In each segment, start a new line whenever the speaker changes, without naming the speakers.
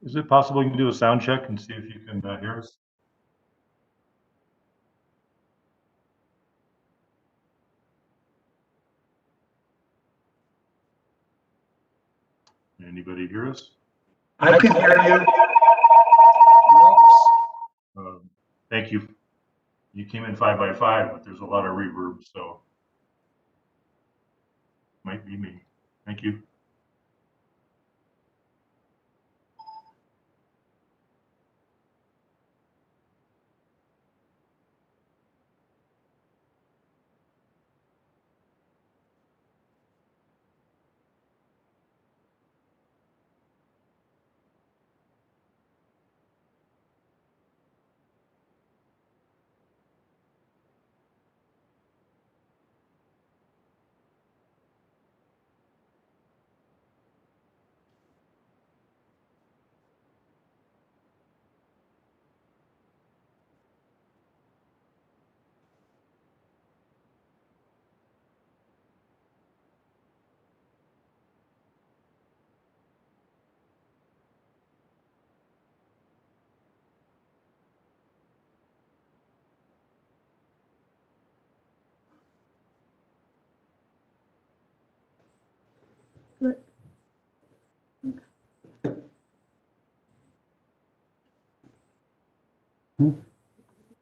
Is it possible you can do a sound check and see if you can hear us? Anybody hear us?
I can hear you.
Thank you. You came in 5 by 5, but there's a lot of reverb, so might be me. Thank you.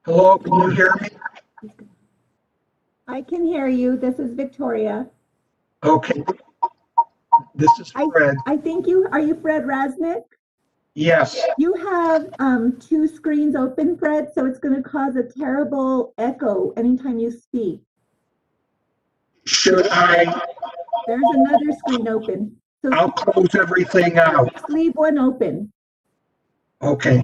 Hello, can you hear me?
I can hear you. This is Victoria.
Okay. This is Fred.
I think are you Fred Rasnick?
Yes.
You have two screens open, Fred, so it's going to cause a terrible echo anytime you speak.
Should I?
There's another screen open. So
I'll close everything out.
just leave one open.
Okay.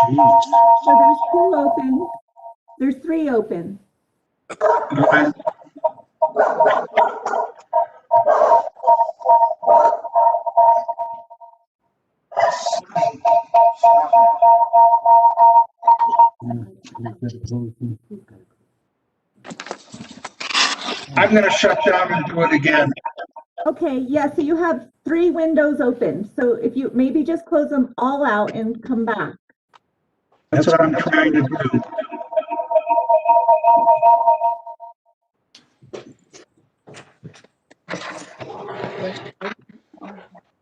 Jeez.
So there's two open. There's three open.
One. I'm going to shut down and do it again.
Okay, yeah, so you have three windows open. So if you maybe just close them all out and come back.
That's what I'm trying to do.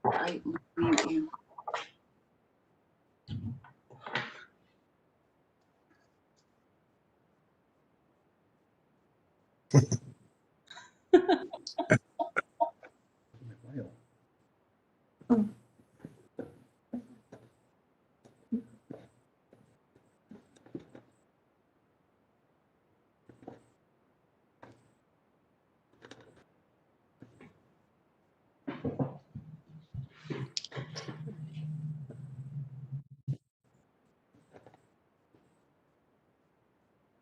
I mute you.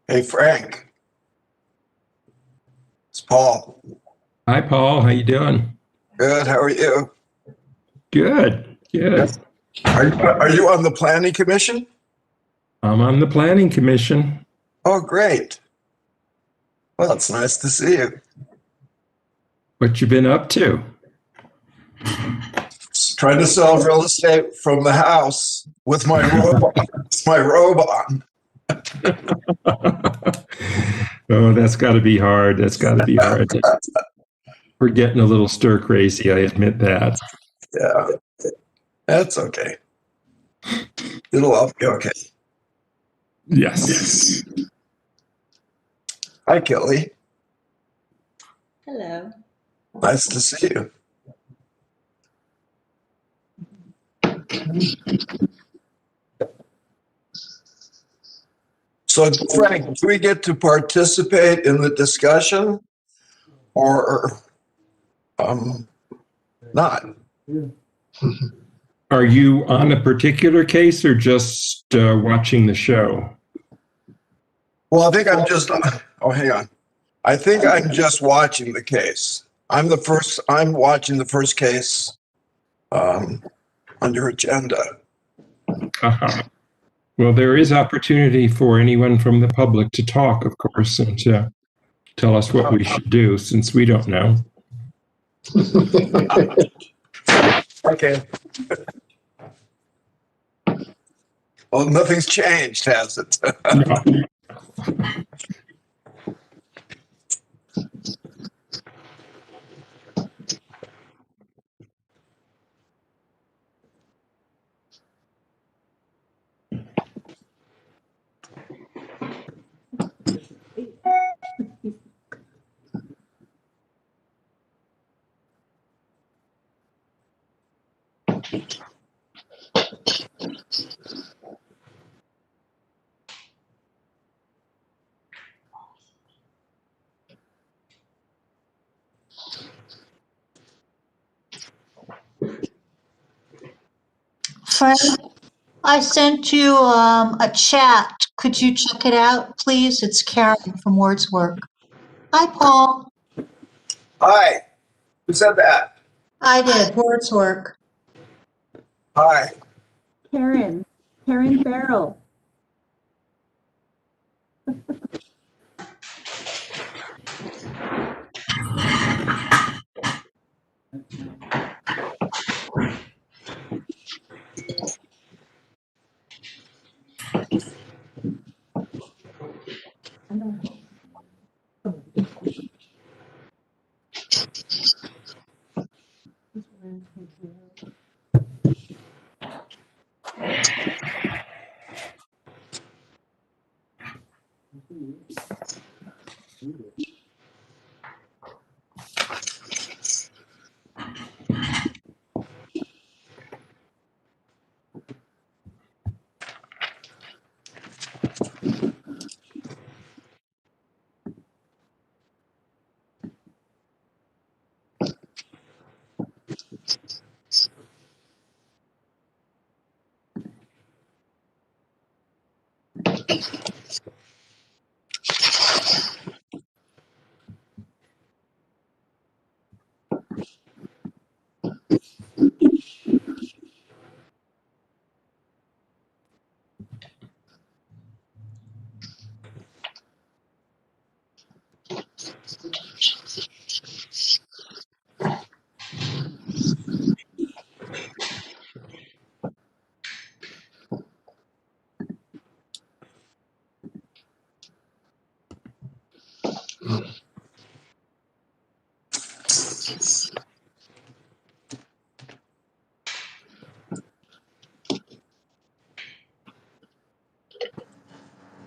Hey, Frank. It's Paul.
Hi, Paul. How you doing?
Good. How are you?
Good. Good.
Are you on the Planning Commission?
I'm on the Planning Commission.
Oh, great. Well, it's nice to see you.
What you been up to?
Trying to sell real estate from the house with my robe on.
Oh, that's got to be hard. That's got to be hard. We're getting a little stir crazy. I admit that.
Yeah, that's okay. It'll all be okay.
Yes.
Hi, Kelly.
Hello.
Nice to see you. So, Frank, do we get to participate in the discussion or not?
Are you on a particular case or just watching the show?
Well, I think I'm just, oh, hang on. I think I'm just watching the case. I'm watching the first case on your agenda.
Uh-huh. Well, there is opportunity for anyone from the public to talk, of course, and tell us what we should do since we don't know.
Okay. Well, nothing's changed, has it?
No.
Fred, I sent you a chat. Could you check it out, please? It's Karen from Wordsworth. Hi, Paul.
Hi. Who said that?
I did, Wordsworth.
Hi.
Karen Farrell.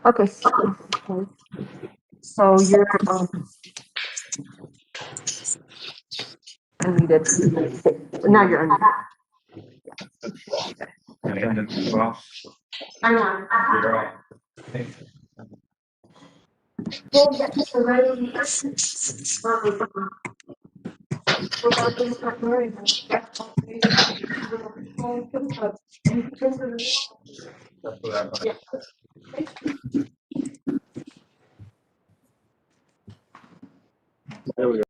Okay, so you're unmuted. Now you're unmuted. I'm on. Well, yeah, so right,
There we go.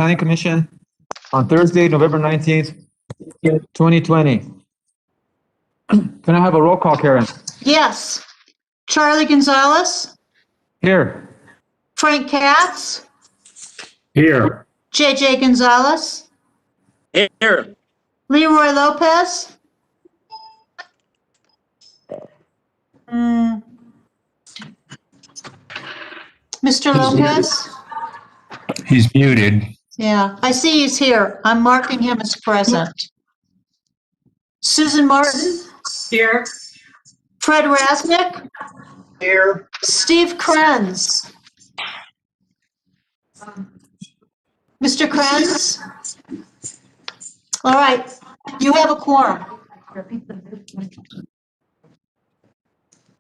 Planning Commission on Thursday, November 19th, 2020. Can I have a roll call, Karen?
Yes. Charlie Gonzalez,
Here.
Frank Katz,
Here.
JJ Gonzalez,
Here.
Leroy Lopez. Hmm. Mr. Lopez?
He's muted.
Yeah, I see he's here. I'm marking him as present. Susan Martin? Here. Fred Rasnick?
Here,
Steve Krenz? Mr. Krenz? All right, you have a quorum.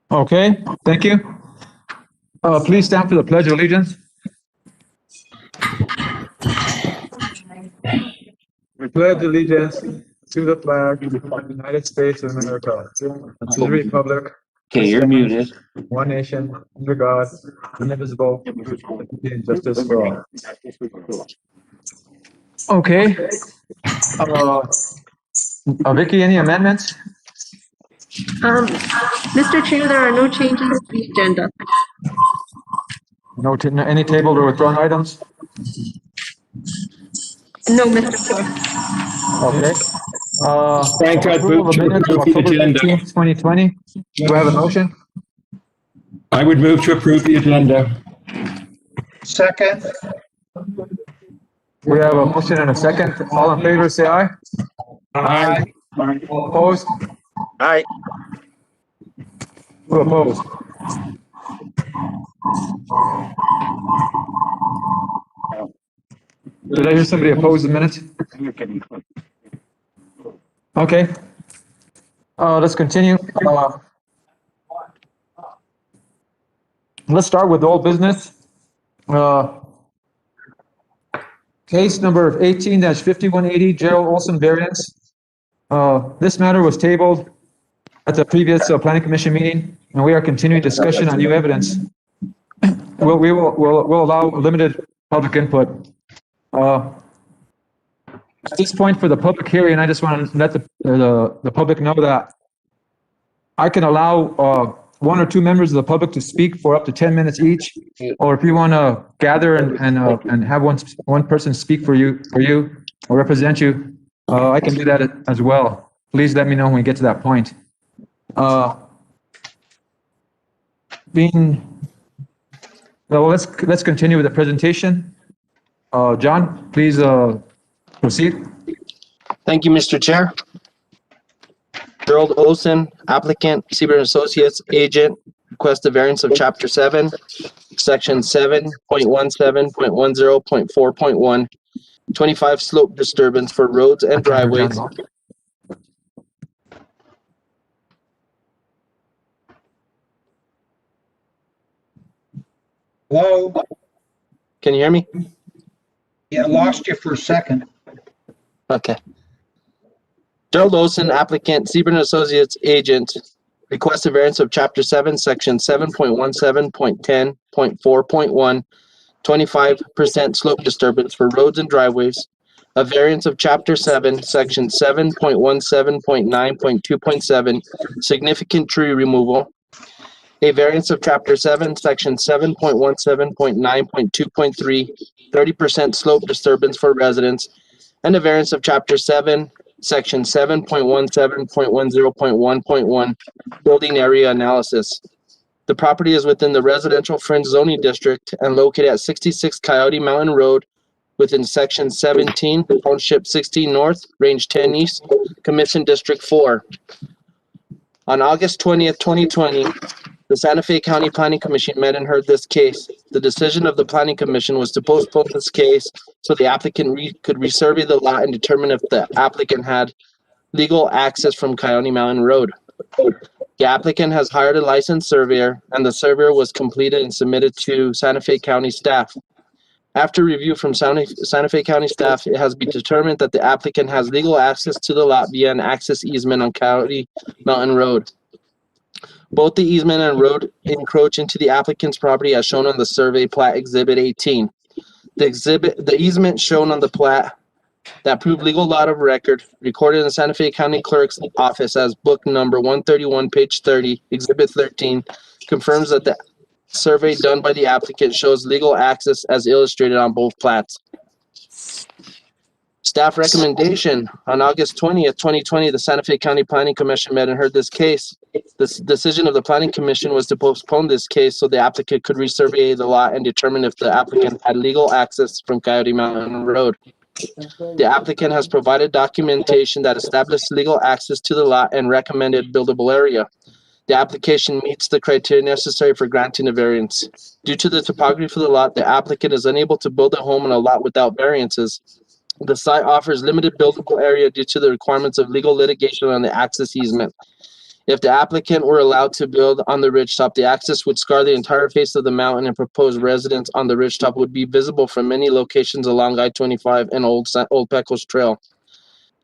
Okay, thank you. Please stand for the Pledge of Allegiance. We pledge allegiance to the flag of the United States of America, and to the republic,
Okay, you're muted.
one nation, under God, indivisible, with liberty and justice for all. Okay. Vicky, any amendments?
Mr. Chair, there are no changes to the agenda.
No, any tabled or withdrawn items?
No, Mr. Chair.
Okay.
Frank, I'd
Approval
move
of
to
minutes of
approve the
October
agenda.
15th, 2020. Do I have a motion?
I would move to approve the agenda.
second,
We have a motion and a second. All in favor, say aye.
Aye.
All opposed?
Aye.
Who opposed? Did I hear somebody oppose the minutes? Okay. Let's continue. Let's start with old business. Case number 18-5180, Gerald Olson variance. This matter was tabled at the previous planning commission meeting, and we are continuing discussion on new evidence. We'll allow limited public input. At this point for the public hearing, I just want to let the public know that I can allow one or two members of the public to speak for up to 10 minutes each, or if you want to gather and have one person speak for you or represent you, I can do that as well. Please let me know when we get to that point. Well, let's continue with the presentation. John, please proceed.
Thank you, Mr. Chair. Gerald Olson, applicant, Seaburn Associates, agent, request a variance of Chapter 7, Section 7.17.10.4.1, 25 slope disturbance for roads and driveways.
hello?
Can you hear me?
Yeah, I lost you for a second.
Okay. Gerald Olson, applicant, Seaburn Associates, agent, request a variance of Chapter 7, Section 7.17.10.4.1, 25% slope disturbance for roads and driveways, a variance of Chapter 7, Section 7.17.9.2.7, significant tree removal, a variance of Chapter 7, Section 7.17.9.2.3, 30% slope disturbance for residents, and a variance of Chapter 7, Section 7.17.10.1.1, building area analysis. The property is within the residential fringe zoning district and located at 66 Coyote Mountain Road within Section 17, Township 16 North, Range 10 East, Commission District 4. On August 20th, 2020, the Santa Fe County Planning Commission met and heard this case. The decision of the Planning Commission was to postpone this case so the applicant could resurvey the lot and determine if the applicant had legal access from Coyote Mountain Road. The applicant has hired a licensed surveyor, and the surveyor was completed and submitted to Santa Fe County staff. After review from Santa Fe County staff, it has been determined that the applicant has legal access to the lot via an access easement on Coyote Mountain Road. Both the easement and road encroach into the applicant's property as shown on the survey plat exhibit 18. The easement shown on the plat that proved legal lot of record recorded in the Santa Fe County Clerk's office as book number 131, page 30, exhibit 13, confirms that the survey done by the applicant shows legal access as illustrated on both plats. Staff recommendation: on August 20th, 2020, the Santa Fe County Planning Commission met and heard this case. This decision of the Planning Commission was to postpone this case so the applicant could resurvey the lot and determine if the applicant had legal access from Coyote Mountain Road. The applicant has provided documentation that established legal access to the lot and recommended buildable area. The application meets the criteria necessary for granting a variance. Due to the topography of the lot, the applicant is unable to build a home on a lot without variances. The site offers limited buildable area due to the requirements of legal litigation on the access easement. If the applicant were allowed to build on the ridgetop, the access would scar the entire face of the mountain, and proposed residence on the ridgetop would be visible from many locations along I-25 and Old Pecos Trail.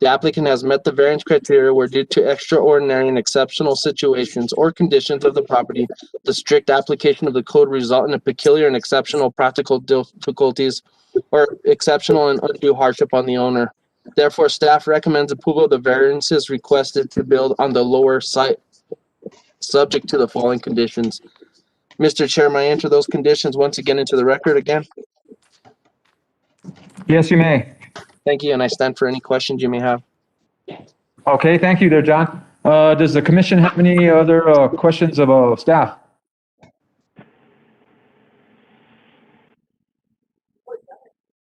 The applicant has met the variance criteria where, due to extraordinary and exceptional situations or conditions of the property, the strict application of the code result in a peculiar and exceptional practical difficulties or exceptional and undue hardship on the owner. Therefore, staff recommends approval of the variances requested to build on the lower site, subject to the following conditions. Mr. Chair, may I enter those conditions once again into the record again?
Yes, you may.
Thank you, and I stand for any questions you may have.
Okay, thank you there, John. Does the commission have any other questions of staff?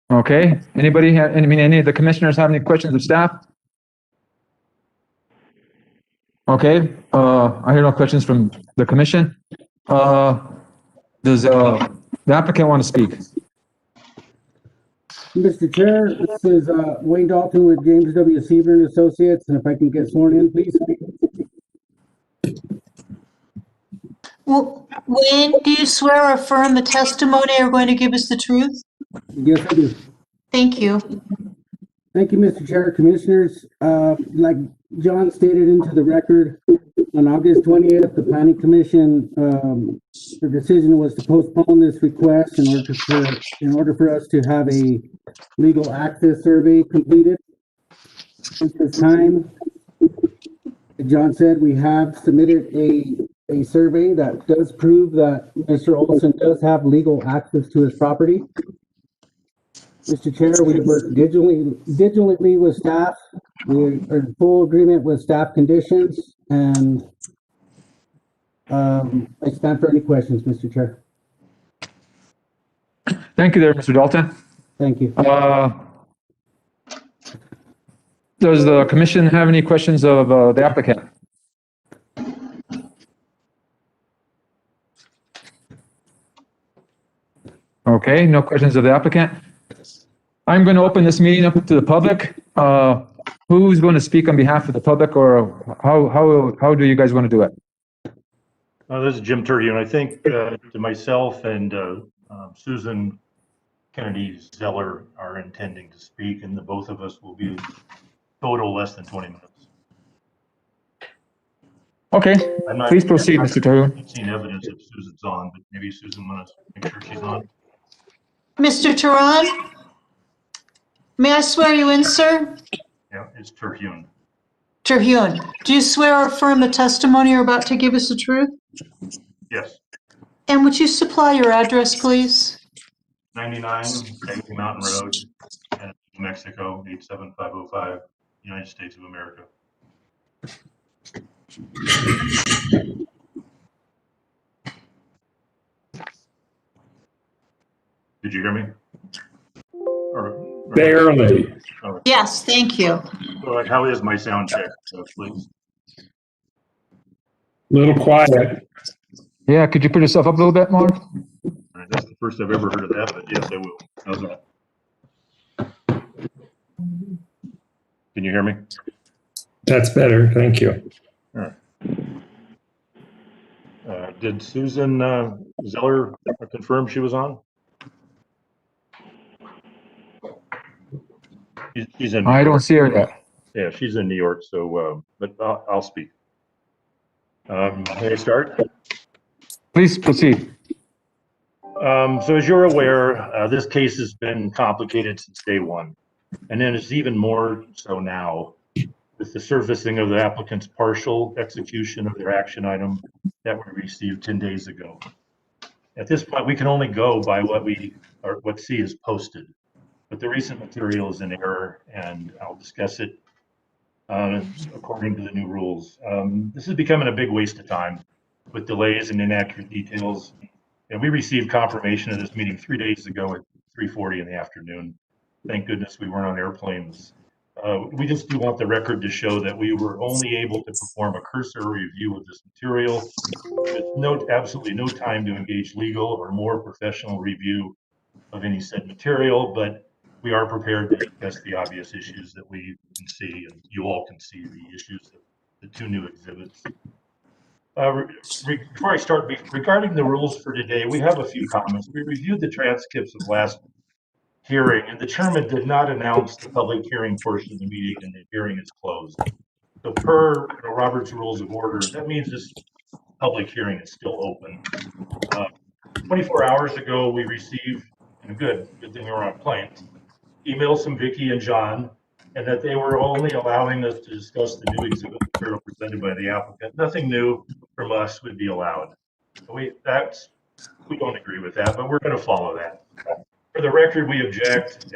Okay, anybody have, any of the commissioners have any questions of staff? Okay, I hear no questions from the commission. Does the applicant want to speak?
Mr. Chair, this is Wayne Dalton with James W. Seaver and Associates, and if I can get sworn in, please.
Well, Wayne, do you swear or affirm the testimony you're going to give us the truth?
Yes, I do.
Thank you.
Thank you, Mr. Chair, Commissioners. Like John stated into the record, on August 20th, the Planning Commission, the decision was to postpone this request in order for us to have a legal access survey completed. At this time, John said we have submitted a survey that does prove that Mr. Olson does have legal access to his property. Mr. Chair, we work diligently with staff. We are in full agreement with staff conditions, and I stand for any questions, Mr. Chair.
Thank you there, Mr. Dalton.
Thank you.
Does the commission have any questions of the applicant? Okay, no questions of the applicant. I'm going to open this meeting up to the public. Who's going to speak on behalf of the public, or how do you guys want to do it?
This is Jim Terhune. I think to myself and Susan Kennedy Zeller are intending to speak, and the both of us will be total less than 20 minutes.
Okay, please proceed, Mr. Terhune.
I've seen evidence that Susan's on, but maybe Susan wants to make sure she's on.
Mr. Turan, may I swear you in, sir?
Yeah, it's Terhune.
Terhune, do you swear or affirm the testimony you're about to give us the truth?
Yes.
And would you supply your address, please?
99 Coyote Mountain Road, New Mexico, 87505, United States of America. Did you hear me?
Barely.
Oh,
Yes, thank you.
so how is my sound check, please?
Little quiet.
Yeah, could you put yourself up a little bit more?
All right, that's the first I've ever heard of that, but yes, I will. How's that? Can you hear me?
That's better. Thank you.
All right. Did Susan Zeller confirm she was on? She's in.
I don't see her yet.
Yeah, she's in New York, so, but I'll speak. May I start?
Please proceed.
So as you're aware, this case has been complicated since day one. And then it's even more so now with the surfacing of the applicant's partial execution of their action item that we received 10 days ago. At this point, we can only go by what C is posted. But the recent material is in error, and I'll discuss it according to the new rules. This is becoming a big waste of time with delays and inaccurate details. And we received confirmation of this meeting 3 days ago at 3:40 in the afternoon. Thank goodness we weren't on airplanes. We just do want the record to show that we were only able to perform a cursory review of this material with absolutely no time to engage legal or more professional review of any said material, but we are prepared to discuss the obvious issues that we can see, and you all can see the issues of the two new exhibits. Before I start, regarding the rules for today, we have a few comments. We reviewed the transcripts of last hearing, and the chairman did not announce the public hearing portion of the meeting, and the hearing is closed. So per Robert's Rules of Order, that means this public hearing is still open. 24 hours ago, we received, and good thing we were on planes, emails from Vicky and John, and that they were only allowing us to discuss the new exhibit material presented by the applicant. Nothing new from us would be allowed. We don't agree with that, but we're going to follow that. For the record, we object,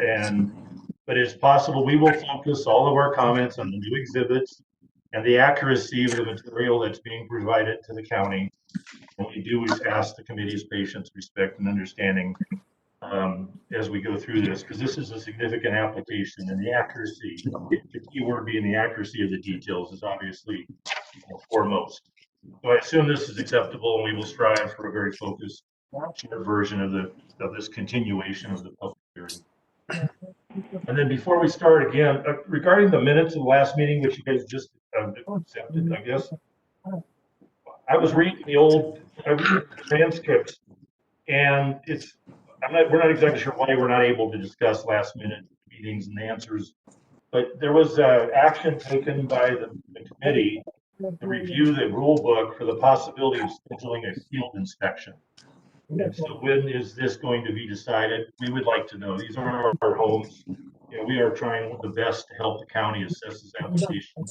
but it's possible we will focus all of our comments on the new exhibits and the accuracy of the material that's being provided to the county. What we do is ask the committee's patience, respect, and understanding as we go through this, because this is a significant application, and the accuracy, the key word being the accuracy of the details, is obviously foremost. So I assume this is acceptable, and we will strive for a very focused version of this continuation of the public hearing. And then before we start again, regarding the minutes of the last meeting, which you guys just accepted, I guess, I was reading the old transcripts, and we're not exactly sure why we're not able to discuss last minute meetings and answers, but there was action taken by the committee to review the rule book for the possibility of scheduling a field inspection. And so when is this going to be decided? We would like to know. These are our homes. We are trying the best to help the county assess this application.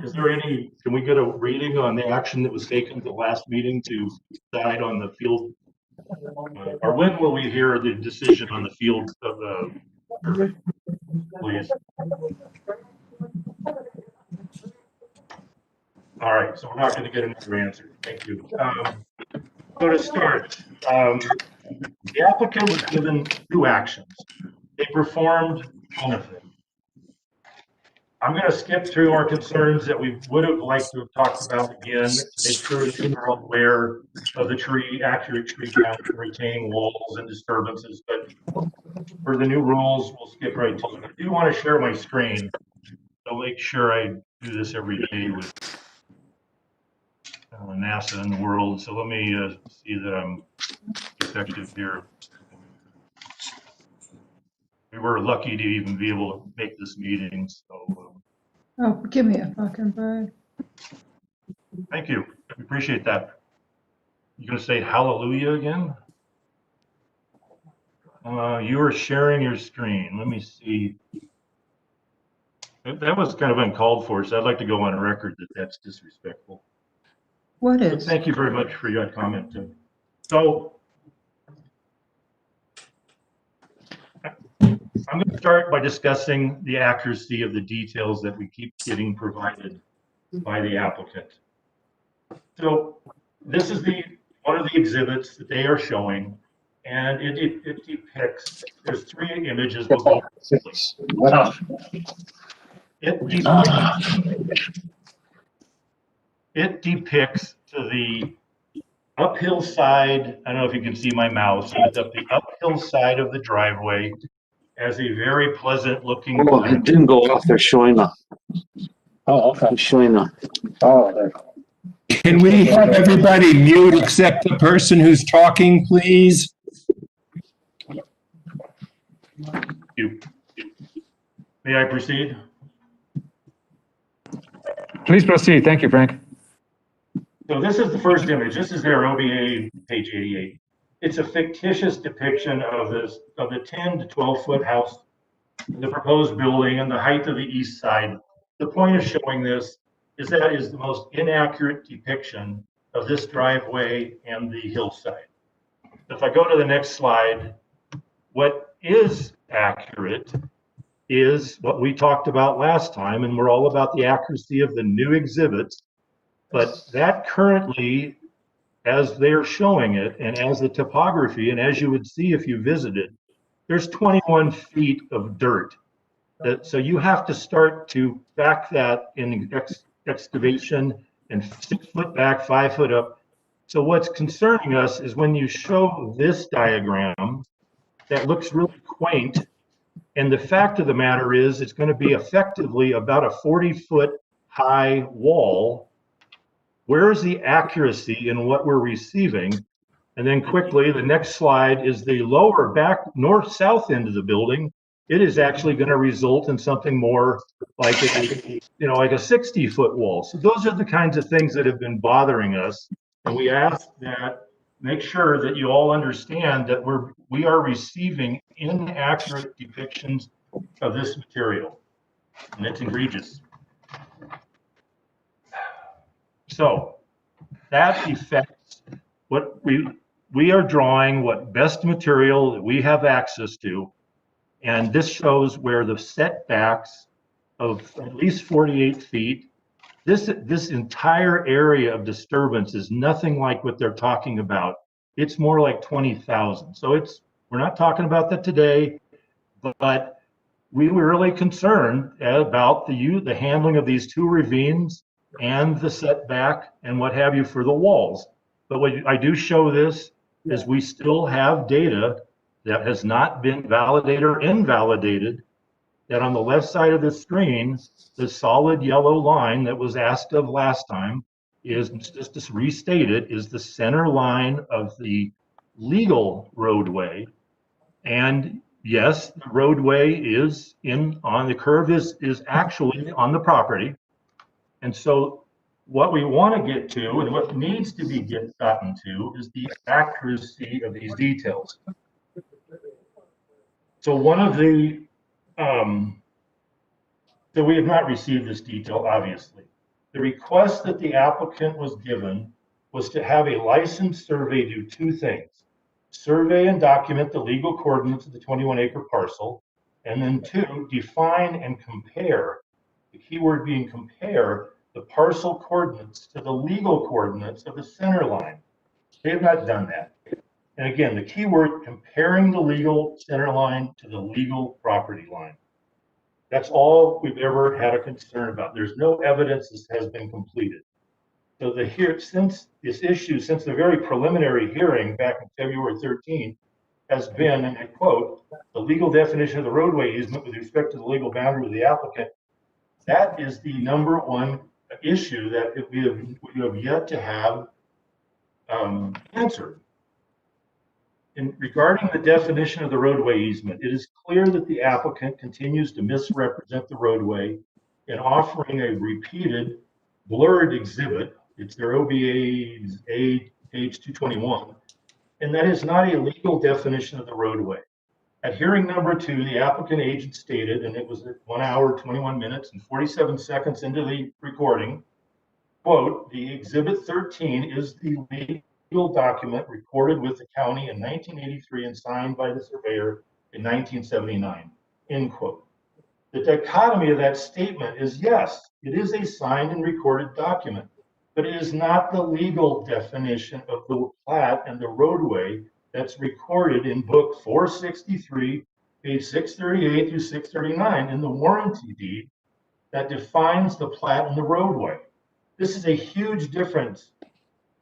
Is there can we get a reading on the action that was taken at the last meeting to decide on the field? Or when will we hear the decision on the field of the, please? All right, so we're not going to get another answer. Thank you. So to start, the applicant was given 2 actions. They performed one of them. I'm going to skip through our concerns that we would have liked to have talked about again, make sure that you're aware of the accurate tree count, retaining walls and disturbances. But for the new rules, we'll skip right to it. I do want to share my screen. I'll make sure I do this every day with NASA in the world. So let me see that I'm effective here. We were lucky to even be able to make this meeting. So,
oh, give me a fucking break.
Thank you. We appreciate that. You going to say hallelujah again? You are sharing your screen. Let me see. That was kind of uncalled for, so I'd like to go on record that that's disrespectful.
What is?
Thank you very much for your comment, Tim. So I'm going to start by discussing the accuracy of the details that we keep getting provided by the applicant. So this is one of the exhibits that they are showing, and it depicts, there's 3 images. It depicts to the uphill side, I don't know if you can see my mouse, it's up the uphill side of the driveway as a very pleasant looking.
Oh, it didn't go off. They're showing the. Oh, okay. Showing the. Oh, there.
Can we have everybody mute except the person who's talking, please?
May I proceed?
Please proceed. Thank you, Frank.
So this is the first image. This is their OBA, page 88. it's a fictitious depiction of the 10 to 12 foot house, the proposed building and the height of the east side. The point of showing this is that is the most inaccurate depiction of this driveway and the hillside. If I go to the next slide, what is accurate is what we talked about last time, and we're all about the accuracy of the new exhibits. But that currently, as they're showing it, and as the topography, and as you would see if you visited, there's 21 feet of dirt. So you have to start to back that in excavation and 6 foot back, 5 foot up. So what's concerning us is when you show this diagram that looks really quaint, and the fact of the matter is it's going to be effectively about a 40-foot high wall. Where is the accuracy in what we're receiving? And then quickly, the next slide is the lower back north-south end of the building. It is actually going to result in something more like a 60-foot wall. So those are the kinds of things that have been bothering us. And we ask that make sure that you all understand that we are receiving inaccurate depictions of this material, and it's egregious. So that affects what we are drawing, what best material that we have access to, and this shows where the setbacks of at least 48 feet. This entire area of disturbance is nothing like what they're talking about. It's more like 20,000. So we're not talking about that today, but we were really concerned about the handling of these two ravines and the setback and what have you for the walls. But what I do show this is we still have data that has not been validated or invalidated, that on the left side of the screen, the solid yellow line that was asked of last time is, just to restate it, is the center line of the legal roadway. And yes, the roadway is on the curve is actually on the property. And so what we want to get to and what needs to be gotten to is the accuracy of these details. So one of the so we have not received this detail, obviously. The request that the applicant was given was to have a licensed survey do two things: survey and document the legal coordinates of the 21-acre parcel, and then two, define and compare, the key word being compare, the parcel coordinates to the legal coordinates of the center line. They have not done that. And again, the key word, comparing the legal center line to the legal property line. That's all we've ever had a concern about. There's no evidence this has been completed. So since the very preliminary hearing back in February 13 has been, and I quote, the legal definition of the roadway easement with respect to the legal boundary of the applicant, that is the number one issue that we have yet to have answered. Regarding the definition of the roadway easement, it is clear that the applicant continues to misrepresent the roadway in offering a repeated blurred exhibit. It's their OBA's page 221, and that is not a legal definition of the roadway. At hearing number 2, the applicant agent stated, and it was at 1 hour, 21 minutes, and 47 seconds into the recording, quote, the exhibit 13 is the legal document recorded with the county in 1983 and signed by the surveyor in 1979, end quote. The dichotomy of that statement is, yes, it is a signed and recorded document, but it is not the legal definition of the plat and the roadway that's recorded in book 463, page 638 through 639 in the warranty deed that defines the plat and the roadway. This is a huge difference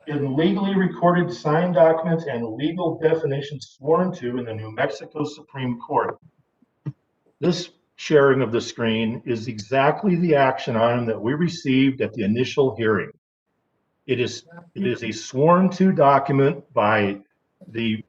in legally recorded signed documents and legal definitions sworn to in the New Mexico Supreme Court. This sharing of the screen is exactly the action item that we received at the initial hearing. It is a sworn to document by the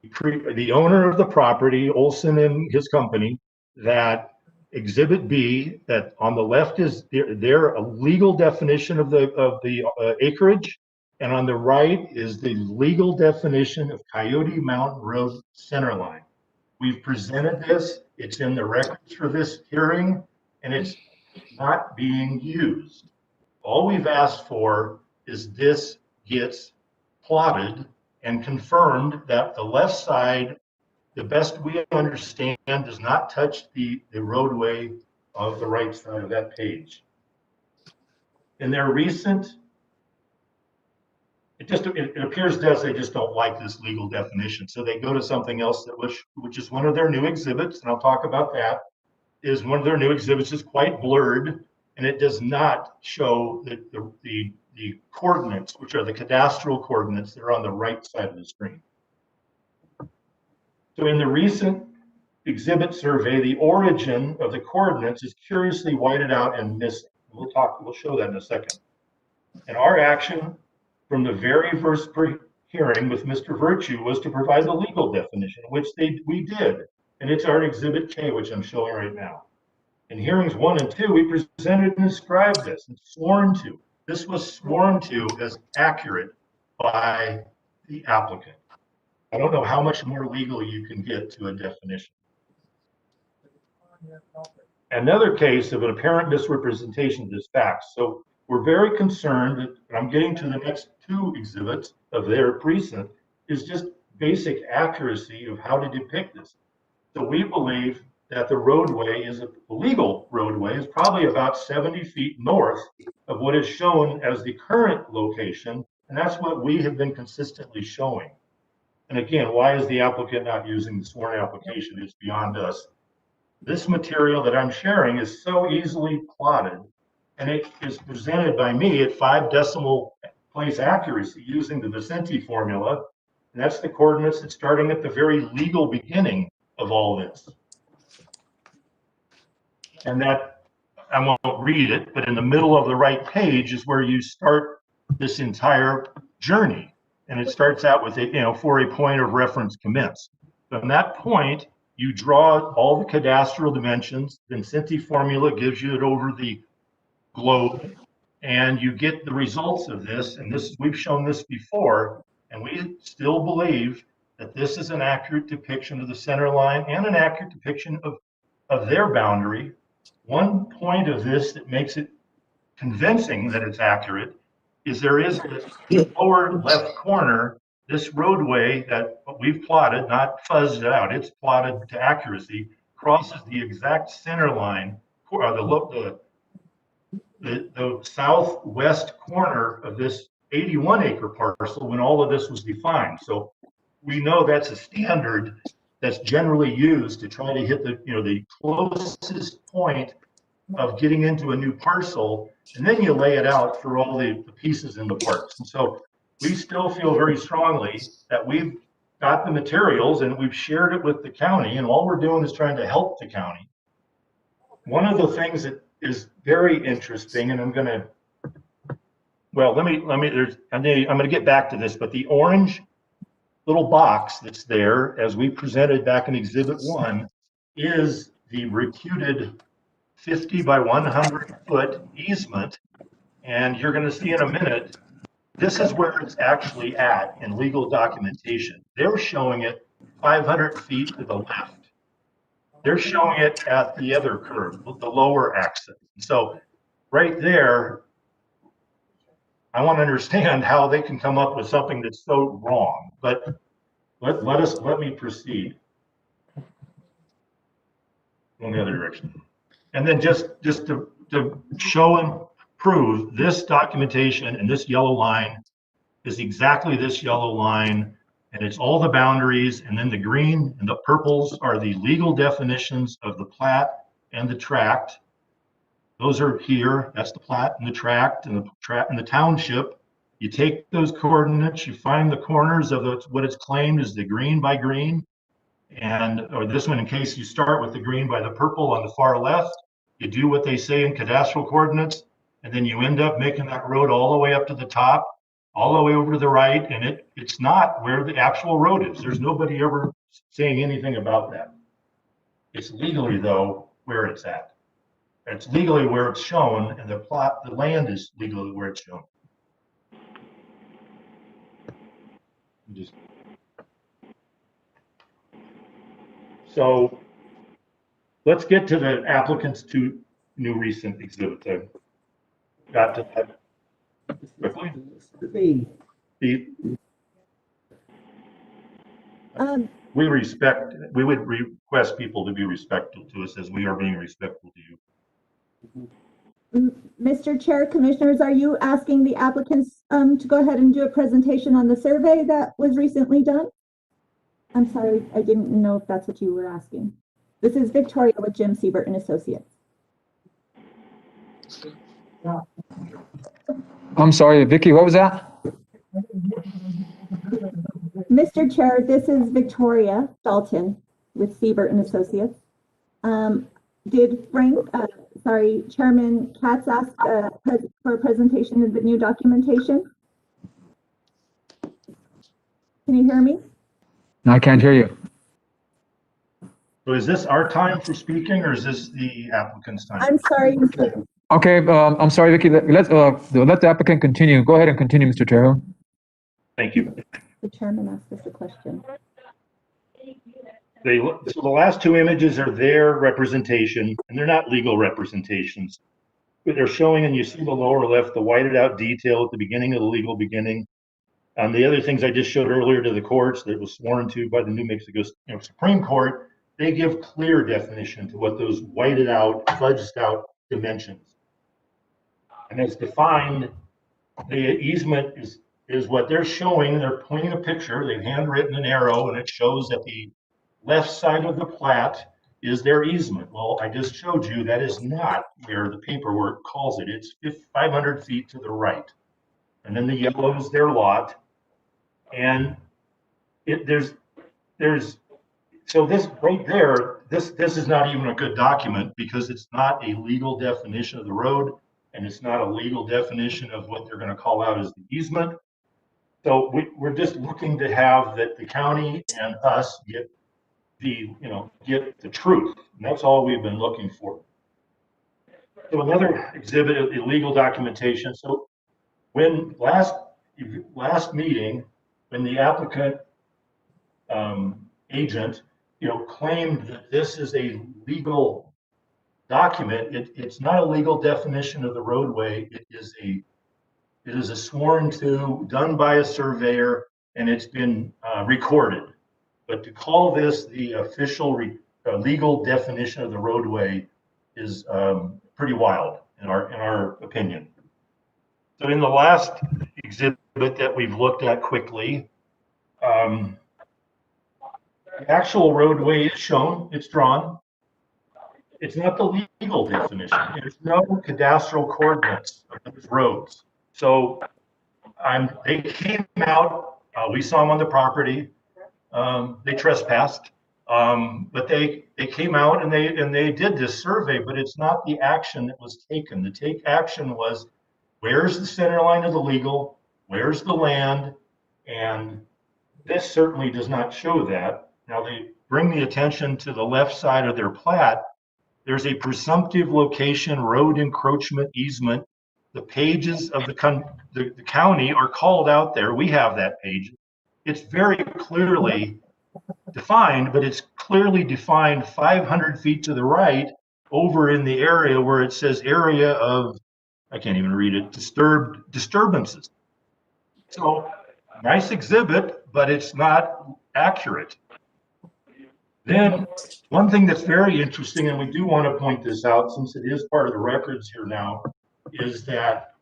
owner of the property, Olson and his company, that Exhibit B, that on the left is their legal definition of the acreage, And on the right is the legal definition of Coyote Mountain Road centerline. We've presented this, it's in the records for this hearing, and it's not being used. All we've asked for is this gets plotted and confirmed that the left side, the best we understand, does not touch the roadway of the right side of that page. In their recent, it appears as they just don't like this legal definition. So they go to something else that which is one of their new exhibits, and I'll talk about that, is one of their new exhibits is quite blurred, and it does not show the coordinates, which are the cadastral coordinates that are on the right side of the screen. So in the recent exhibit survey, the origin of the coordinates is curiously whited out and missing. We'll show that in a second. And our action from the very first hearing with Mr. Virtue was to provide the legal definition, which we did. And it's our exhibit K, which I'm showing right now. In hearings 1 and 2, we presented and described this and sworn to. This was sworn to as accurate by the applicant. I don't know how much more legal you can get to a definition. Another case of an apparent misrepresentation of this fact. So we're very concerned that I'm getting to the next 2 exhibits of their precinct is just basic accuracy of how to depict this. So we believe that the roadway is a legal roadway is probably about 70 feet north of what is shown as the current location. And that's what we have been consistently showing. And again, why is the applicant not using the sworn application is beyond us. This material that I'm sharing is so easily plotted, and it is presented by me at 5 decimal place accuracy using the Vicente formula. And that's the coordinates that's starting at the very legal beginning of all this. And that, I won't read it, but in the middle of the right page is where you start this entire journey. And it starts out with, for a point of reference commence. From that point, you draw all the cadastral dimensions, then Vicente formula gives you it over the globe, and you get the results of this. And this, we've shown this before, and we still believe that this is an accurate depiction of the center line and an accurate depiction of their boundary. One point of this that makes it convincing that it's accurate is there is a lower left corner, this roadway that we've plotted, not fuzzed out, it's plotted to accuracy, crosses the exact center line, or the southwest corner of this 81-acre parcel when all of this was defined. So we know that's a standard that's generally used to try to hit the closest point of getting into a new parcel, and then you lay it out for all the pieces in the parts. And so we still feel very strongly that we've got the materials and we've shared it with the county, and all we're doing is trying to help the county. One of the things that is very interesting, and I'm going to get back to this, but the orange little box that's there, as we presented back in Exhibit 1, is the reputed 50 by 100 foot easement. And you're going to see in a minute, this is where it's actually at in legal documentation. They're showing it 500 feet to the left. They're showing it at the other curve, the lower axis. So right there, I want to understand how they can come up with something that's so wrong, but let me proceed in the other direction. And then just to show and prove this documentation and this yellow line is exactly this yellow line, and it's all the boundaries, and then the green and the purples are the legal definitions of the plat and the tract. Those are here, that's the plat and the tract and the township. You take those coordinates, you find the corners of what it's claimed is the green by green, or this one, in case you start with the green by the purple on the far left, you do what they say in cadastral coordinates, and then you end up making that road all the way up to the top, all the way over to the right, and it's not where the actual road is. There's nobody ever saying anything about that. It's legally, though, where it's at. It's legally where it's shown, and the land is legally where it's shown. Just so let's get to the applicant's two new recent exhibits. I've got to that quickly. We would request people to be respectful to us as we are being respectful to you.
Mr. Chair, Commissioners, are you asking the applicants to go ahead and do a presentation on the survey that was recently done? I'm sorry, I didn't know if that's what you were asking. This is Victoria with Jim Siebert and Associates.
I'm sorry, Vicky, what was that?
Mr. Chair, this is Victoria Dalton with Siebert and Associates. Did Chairman Katz ask for a presentation of the new documentation? Can you hear me?
No, I can't hear you.
So is this our time for speaking or is this the applicant's time?
I'm sorry.
Okay, I'm sorry, Vicky. Let the applicant continue. Go ahead and continue, Mr. Chair.
Thank you.
The chairman asked us a question.
So the last two images are their representation, and they're not legal representations. But they're showing, and you see the lower left, the whited out detail at the beginning of the legal beginning. The other things I just showed earlier to the courts that was sworn to by the New Mexico Supreme Court, they give clear definition to what those whited out, fudged out dimensions. And as defined, the easement is what they're showing. They're pointing a picture, they've handwritten an arrow, and it shows that the left side of the plat is their easement. Well, I just showed you that is not where the paperwork calls it. It's 500 feet to the right. And then the yellow is their lot. And so this right there, this is not even a good document because it's not a legal definition of the road, and it's not a legal definition of what they're going to call out as the easement. So we're just looking to have that the county and us get the truth, and that's all we've been looking for. So another exhibit of illegal documentation. So when last meeting, when the applicant agent claimed that this is a legal document, it's not a legal definition of the roadway. It is a sworn to, done by a surveyor, and it's been recorded. But to call this the official legal definition of the roadway is pretty wild in our opinion. So in the last exhibit that we've looked at quickly, the actual roadway is shown, it's drawn. It's not the legal definition. There's no cadastral coordinates of those roads. So they came out, we saw them on the property. They trespassed, but they came out and they did this survey, but it's not the action that was taken. The action was, where's the center line of the legal, where's the land, and this certainly does not show that. Now they bring the attention to the left side of their plat. There's a presumptive location, road encroachment easement. The pages of the county are called out there. We have that page. It's very clearly defined, but it's clearly defined 500 feet to the right over in the area where it says area of, I can't even read it, disturbances. So nice exhibit, but it's not accurate. Then one thing that's very interesting, and we do want to point this out since it is part of the records here now, is that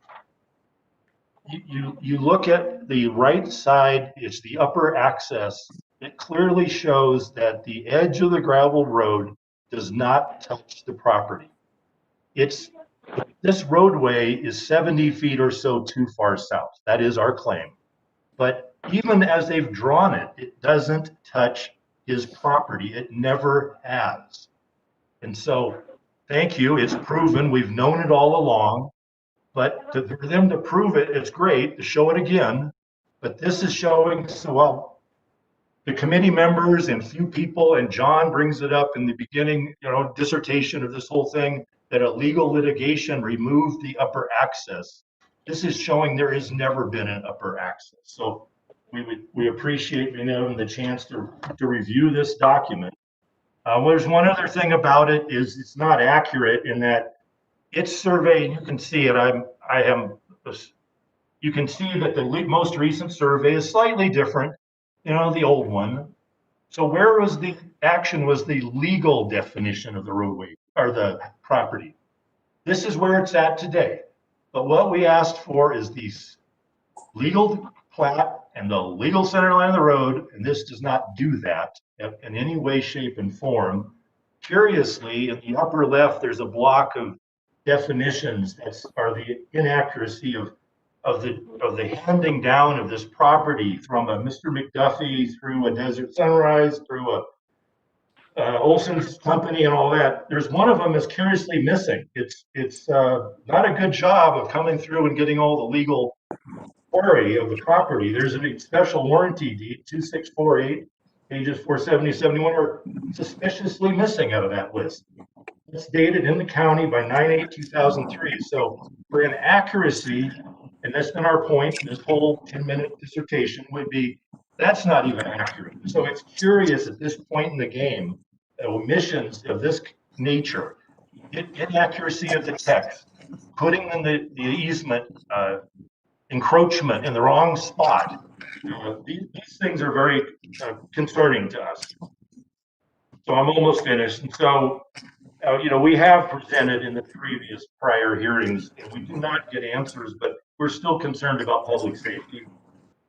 you look at the right side, it's the upper access. It clearly shows that the edge of the gravel road does not touch the property. This roadway is 70 feet or so too far south. That is our claim. But even as they've drawn it, it doesn't touch his property. It never has. And so, thank you. It's proven. We've known it all along. But for them to prove it, it's great to show it again. But this is showing, so well, the committee members and few people, and John brings it up in the beginning, dissertation of this whole thing, that a legal litigation removed the upper access. This is showing there has never been an upper access. So we appreciate being given the chance to review this document. There's one other thing about it is it's not accurate in that it's surveyed. You can see it. You can see that the most recent survey is slightly different, the old one. So where was the action was the legal definition of the roadway or the property? This is where it's at today. But what we asked for is the legal plat and the legal center line of the road, and this does not do that in any way, shape, and form. Curiously, in the upper left, there's a block of definitions that are the inaccuracy of the handing down of this property from a Mr. McDuffie through a Desert Sunrise, through a Olson's company and all that. There's one of them is curiously missing. It's not a good job of coming through and getting all the legal query of the property. There's a special warranty deed, 2648, pages 470, 71 are suspiciously missing out of that list. It's dated in the county by 9/8/2003. So for inaccuracy, and that's been our point, this whole 10-minute dissertation would be, that's not even accurate. So it's curious at this point in the game, omissions of this nature, inaccuracy of the text, putting in the easement encroachment in the wrong spot. These things are very concerning to us. So I'm almost finished. And so, we have presented in the previous prior hearings, and we do not get answers, but we're still concerned about public safety.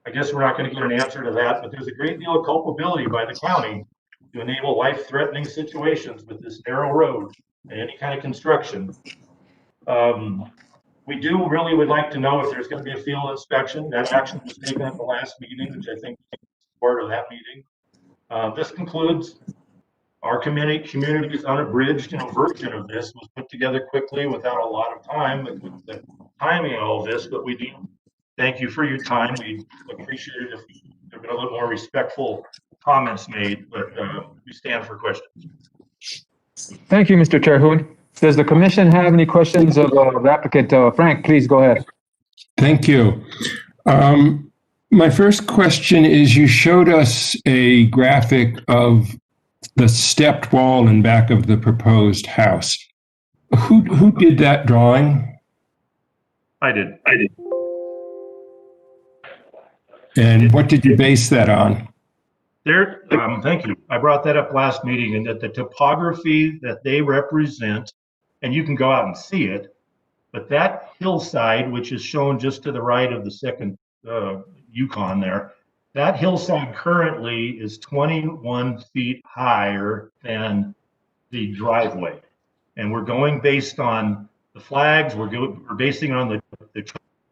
I guess we're not going to get an answer to that, but there's a great deal of culpability by the county to enable life-threatening situations with this narrow road and any kind of construction. We do really would like to know if there's going to be a field inspection. That action was taken at the last meeting, which I think is part of that meeting. This concludes our community's unabridged version of this. Was put together quickly without a lot of time with the timing of all this, but we do thank you for your time. We appreciate it if there have been a little more respectful comments made, but we stand for questions.
Thank you, Mr. Terhune. Does the commission have any questions of the applicant? Frank, please go ahead.
Thank you. My first question is, you showed us a graphic of the stepped wall in back of the proposed house. Who did that drawing?
I did.
And what did you base that on?
Thank you. I brought that up last meeting, and that the topography that they represent, and you can go out and see it, but that hillside, which is shown just to the right of the second Yukon there, that hillside currently is 21 feet higher than the driveway. And we're going based on the flags, we're basing it on the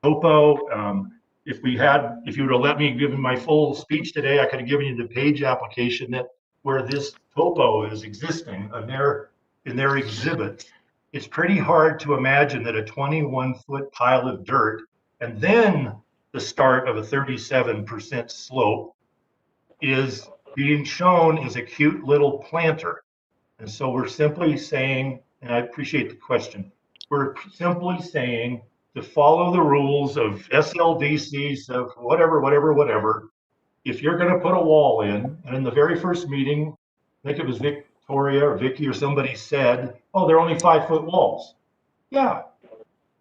topo. If you would have let me give my full speech today, I could have given you the page application that where this topo is existing in their exhibit. It's pretty hard to imagine that a 21-foot pile of dirt and then the start of a 37% slope is being shown as a cute little planter. And so we're simply saying, and I appreciate the question, we're simply saying to follow the rules of SLDC, of whatever. If you're going to put a wall in, and in the very first meeting, I think it was Victoria or Vicky or somebody said, oh, they're only 5-foot walls. Yeah.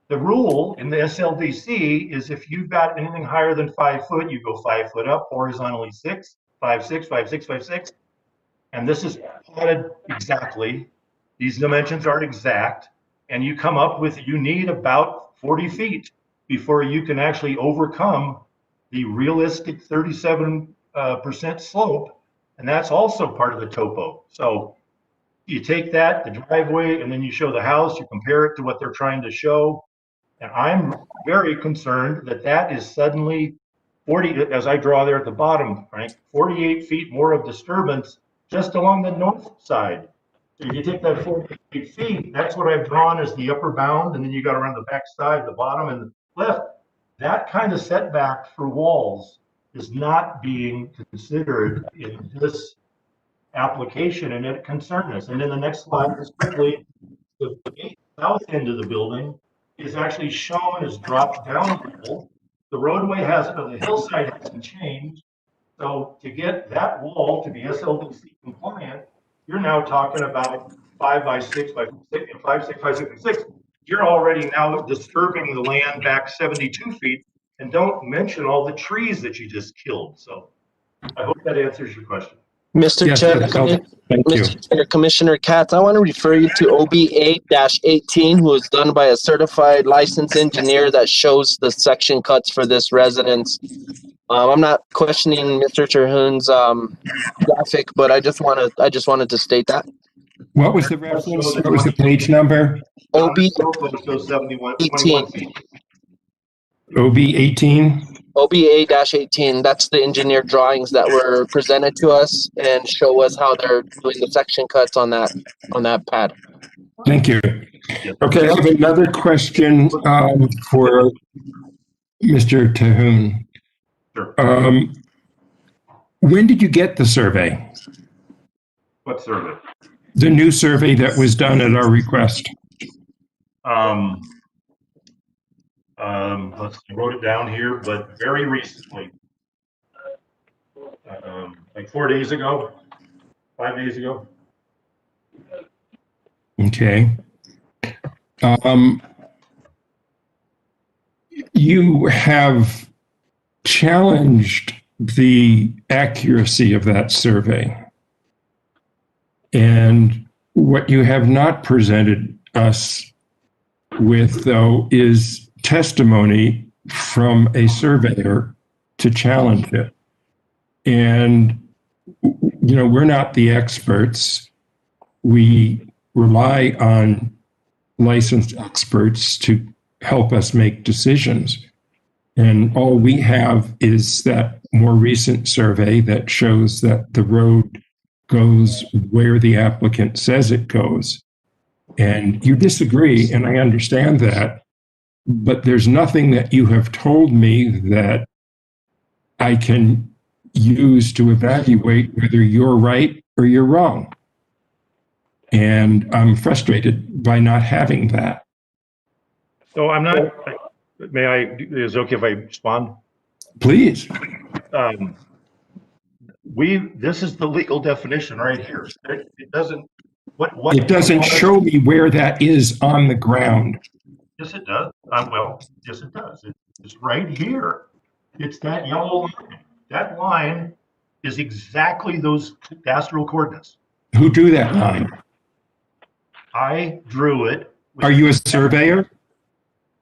The rule in the SLDC is if you've got anything higher than 5 foot, you go 5 foot up, horizontally 6, 5, 6, 5, 6, 5, 6. And this is plotted exactly. These dimensions are exact. And you come up with, you need about 40 feet before you can actually overcome the realistic 37% slope. And that's also part of the topo. So you take that, the driveway, and then you show the house, you compare it to what they're trying to show. And I'm very concerned that that is suddenly 40, as I draw there at the bottom, Frank, 48 feet more of disturbance just along the north side. So if you take that 48 feet, that's what I've drawn as the upper bound, and then you got around the back side, the bottom and the left. That kind of setback for walls is not being considered in this application, and it concerns us. And then the next slide is quickly, the south end of the building is actually shown as dropped down a little. The roadway the hillside hasn't changed. So to get that wall to be SLDC compliant, you're now talking about 5 by 6 by 6, 5, 6 by 6 by 6. You're already now disturbing the land back 72 feet, and don't mention all the trees that you just killed. So I hope that answers your question.
Mr.
Yes,
Chair,
yes, thank you.
Mr. Chair, Commissioner Katz, I want to refer you to OB8-18, who is done by a certified licensed engineer that shows the section cuts for this residence. I'm not questioning Mr. Terhun's graphic, but I just wanted to state that.
What was the reference? What was the page number?
OB
So 71,
18.
21 feet.
OB 18?
OBA-18, that's the engineer drawings that were presented to us and show us how they're doing the section cuts on that pad.
Thank you. Okay, I have another question for Mr. Terhun.
Sure.
When did you get the survey?
What survey?
The new survey that was done at our request?
Let's see, I wrote it down here, but very recently, like 4 days ago, 5 days ago.
Okay. You have challenged the accuracy of that survey. And what you have not presented us with, though, is testimony from a surveyor to challenge it. And, you know, we're not the experts. We rely on licensed experts to help us make decisions. And all we have is that more recent survey that shows that the road goes where the applicant says it goes. And you disagree, and I understand that, but there's nothing that you have told me that I can use to evaluate whether you're right or you're wrong. And I'm frustrated by not having that.
So I'm not, may I, is it okay if I respond?
Please.
This is the legal definition right here. It doesn't,
It doesn't show me where that is on the ground.
Yes, it does. Well, yes, it does. It's right here. It's that yellow line. That line is exactly those cadastral coordinates.
Who drew that line?
I drew it.
Are you a surveyor?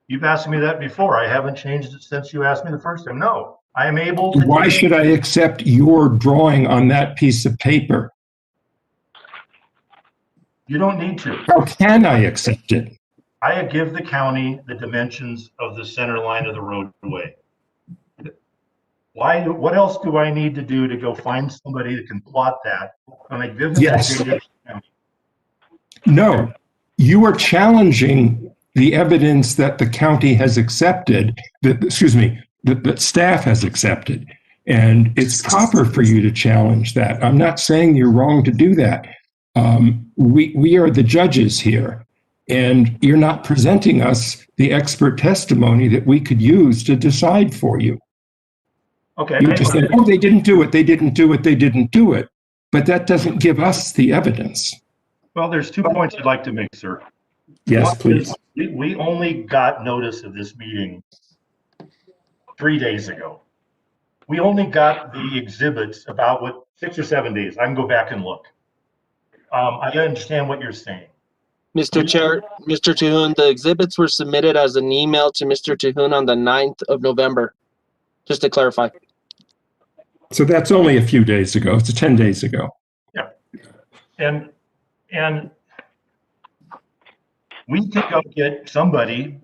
You've asked me that before. I haven't changed it since you asked me the first time. No, I am able to.
Why should I accept your drawing on that piece of paper?
You don't need to.
How can I accept it?
I give the county the dimensions of the center line of the roadway. Why? What else do I need to do to go find somebody that can plot that? When I give them
Yes.
that data to the county?
No, you are challenging the evidence that the county has accepted, that staff has accepted. And it's proper for you to challenge that. I'm not saying you're wrong to do that. We are the judges here, and you're not presenting us the expert testimony that we could use to decide for you.
Okay.
You just say, oh, they didn't do it, they didn't do it, they didn't do it. But that doesn't give us the evidence.
Well, there's 2 points I'd like to make, sir.
Yes,
One
please.
is we only got notice of this meeting 3 days ago. We only got the exhibits about 6 or 7 days. I can go back and look. I understand what you're saying.
Mr. Chair, Mr. Terhun, the exhibits were submitted as an email to Mr. Terhun on the 9th of November, just to clarify.
So that's only a few days ago. It's 10 days ago.
Yeah. And we can go get somebody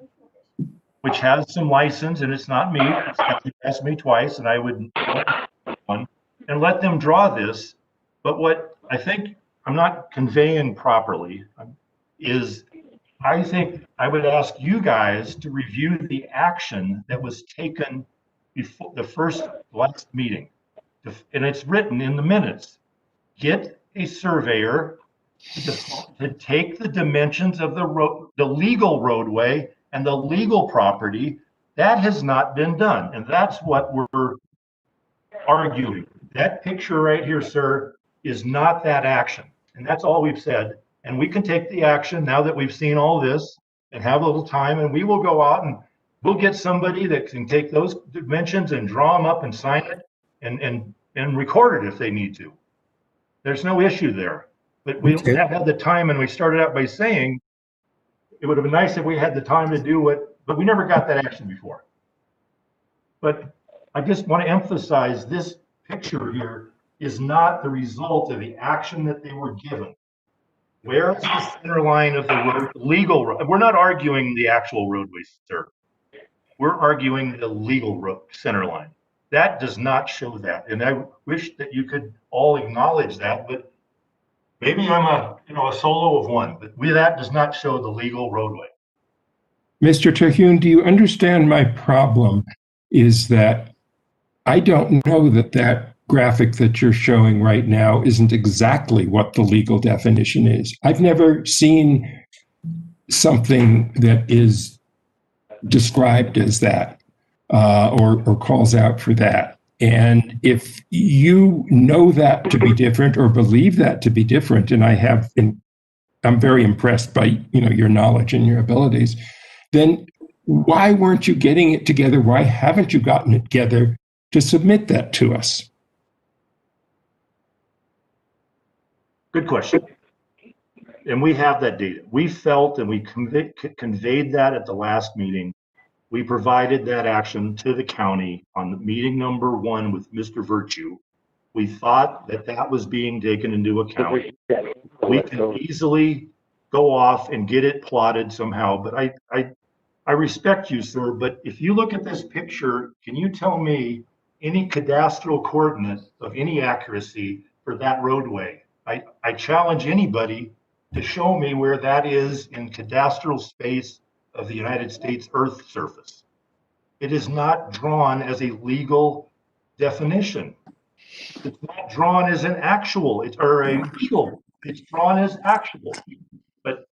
which has some license, and it's not me. It's asked me twice, and I would one and let them draw this. But what I think I'm not conveying properly is I think I would ask you guys to review the action that was taken before the last meeting. And it's written in the minutes. Get a surveyor to take the dimensions of the legal roadway and the legal property That has not been done, and that's what we're arguing. That picture right here, sir, is not that action, and that's all we've said. And we can take the action now that we've seen all this and have a little time, and we will go out and we'll get somebody that can take those dimensions and draw them up and sign it and record it if they need to. There's no issue there. But we
Okay.
have had the time, and we started out by saying it would have been nice if we had the time to do it, but we never got that action before. But I just want to emphasize this picture here is not the result of the action that they were given. Where is the center line of the road, legal road? We're not arguing the actual roadway, sir. We're arguing the legal road center line. That does not show that. And I wish that you could all acknowledge that, but maybe I'm a solo of one, but that does not show the legal roadway.
Mr. Terhune, do you understand my problem is that I don't know that that graphic that you're showing right now isn't exactly what the legal definition is. I've never seen something that is described as that or calls out for that. And if you know that to be different or believe that to be different, and I'm very impressed by your knowledge and your abilities, then why weren't you getting it together? Why haven't you gotten it together to submit that to us?
Good question. And we have that data. We felt and we conveyed that at the last meeting. We provided that action to the county on the meeting number 1 with Mr. Virtue. We thought that that was being taken into account. We can easily go off and get it plotted somehow, but I respect you, sir, but if you look at this picture, can you tell me any cadastral coordinate of any accuracy for that roadway? I challenge anybody to show me where that is in cadastral space of the United States Earth surface. It is not drawn as a legal definition. It's not drawn as an actual, or a legal, it's drawn as actual. But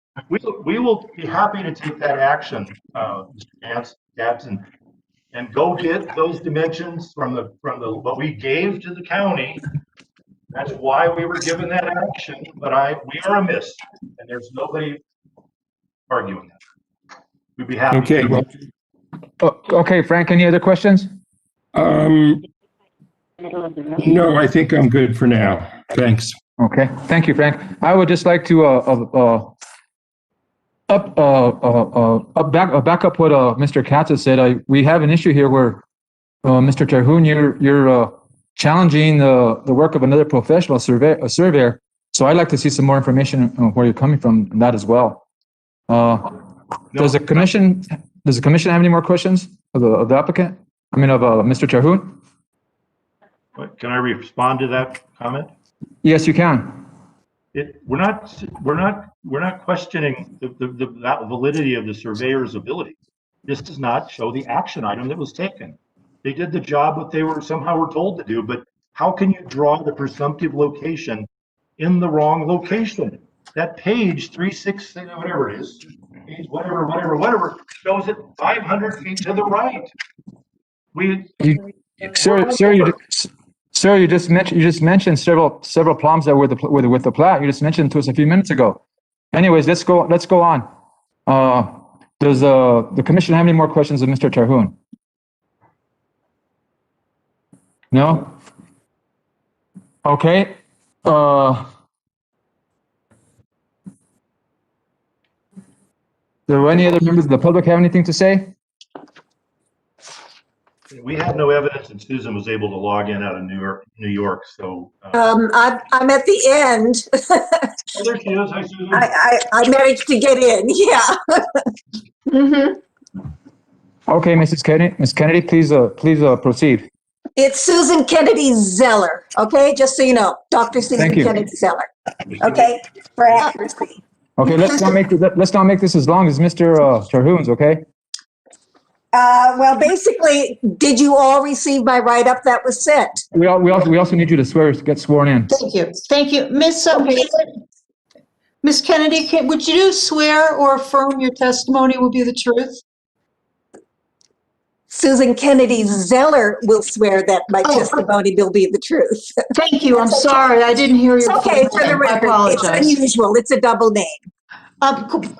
we will be happy to take that action, Mr. Gadsden, and go get those dimensions from the what we gave to the county. That's why we were given that action, but we are amiss, and there's nobody arguing that. We'd be happy.
Okay.
to.
Well,
Okay, Frank, any other questions?
no, I think I'm good for now. Thanks.
Okay, thank you, Frank. I would just like to back up what Mr. Katz has said. We have an issue here where Mr. Terhune, you're challenging the work of another professional surveyor. So I'd like to see some more information on where you're coming from on that as well. Does the commission have any more questions of the applicant? I mean, of Mr. Terhune?
Can I respond to that comment?
Yes, you can.
We're not questioning the validity of the surveyor's ability. This does not show the action item that was taken. They did the job that they were told to do, but how can you draw the presumptive location in the wrong location? That page 360, whatever it is, page whatever, shows it 500 feet to the right.
Sir, you just mentioned several problems that were with the plat. You just mentioned to us a few minutes ago. Anyways, let's go on. Does the commission have any more questions of Mr. Terhune? No? Okay. Do any other members of the public have anything to say?
We have no evidence that Susan was able to log in out of New York. So
I'm at the end.
oh, there she is. Hi, Susan.
I managed to get in. Yeah.
Okay, Ms. Kennedy, please proceed.
It's Susan Kennedy Zeller. Okay, just so you know, Dr. Susan Kennedy Zeller. Okay, for accuracy.
Okay, let's not make this as long as Mr. Terhune's. Okay.
Well, basically, did you all receive my write-up that was sent?
We also need you to get sworn in.
Thank you. Miss Kennedy, would you swear or affirm your testimony will be the truth?
Susan Kennedy Zeller will swear that my testimony will be the truth.
Thank you. I'm sorry. I didn't hear
It's
your
okay,
full
for the
name. I
record. It's
apologize.
unusual. It's a double name.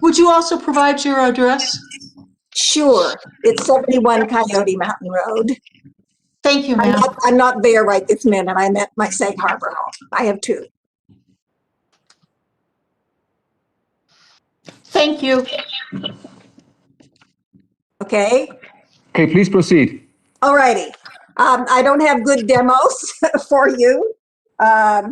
Would you also provide your address?
Sure. It's 71 Coyote Mountain Road.
Thank you, ma'am.
I'm not there right this minute. I'm at my Sag Harbor home. I have two.
Thank you.
Okay.
Okay, please proceed.
All righty. I don't have good demos for you, but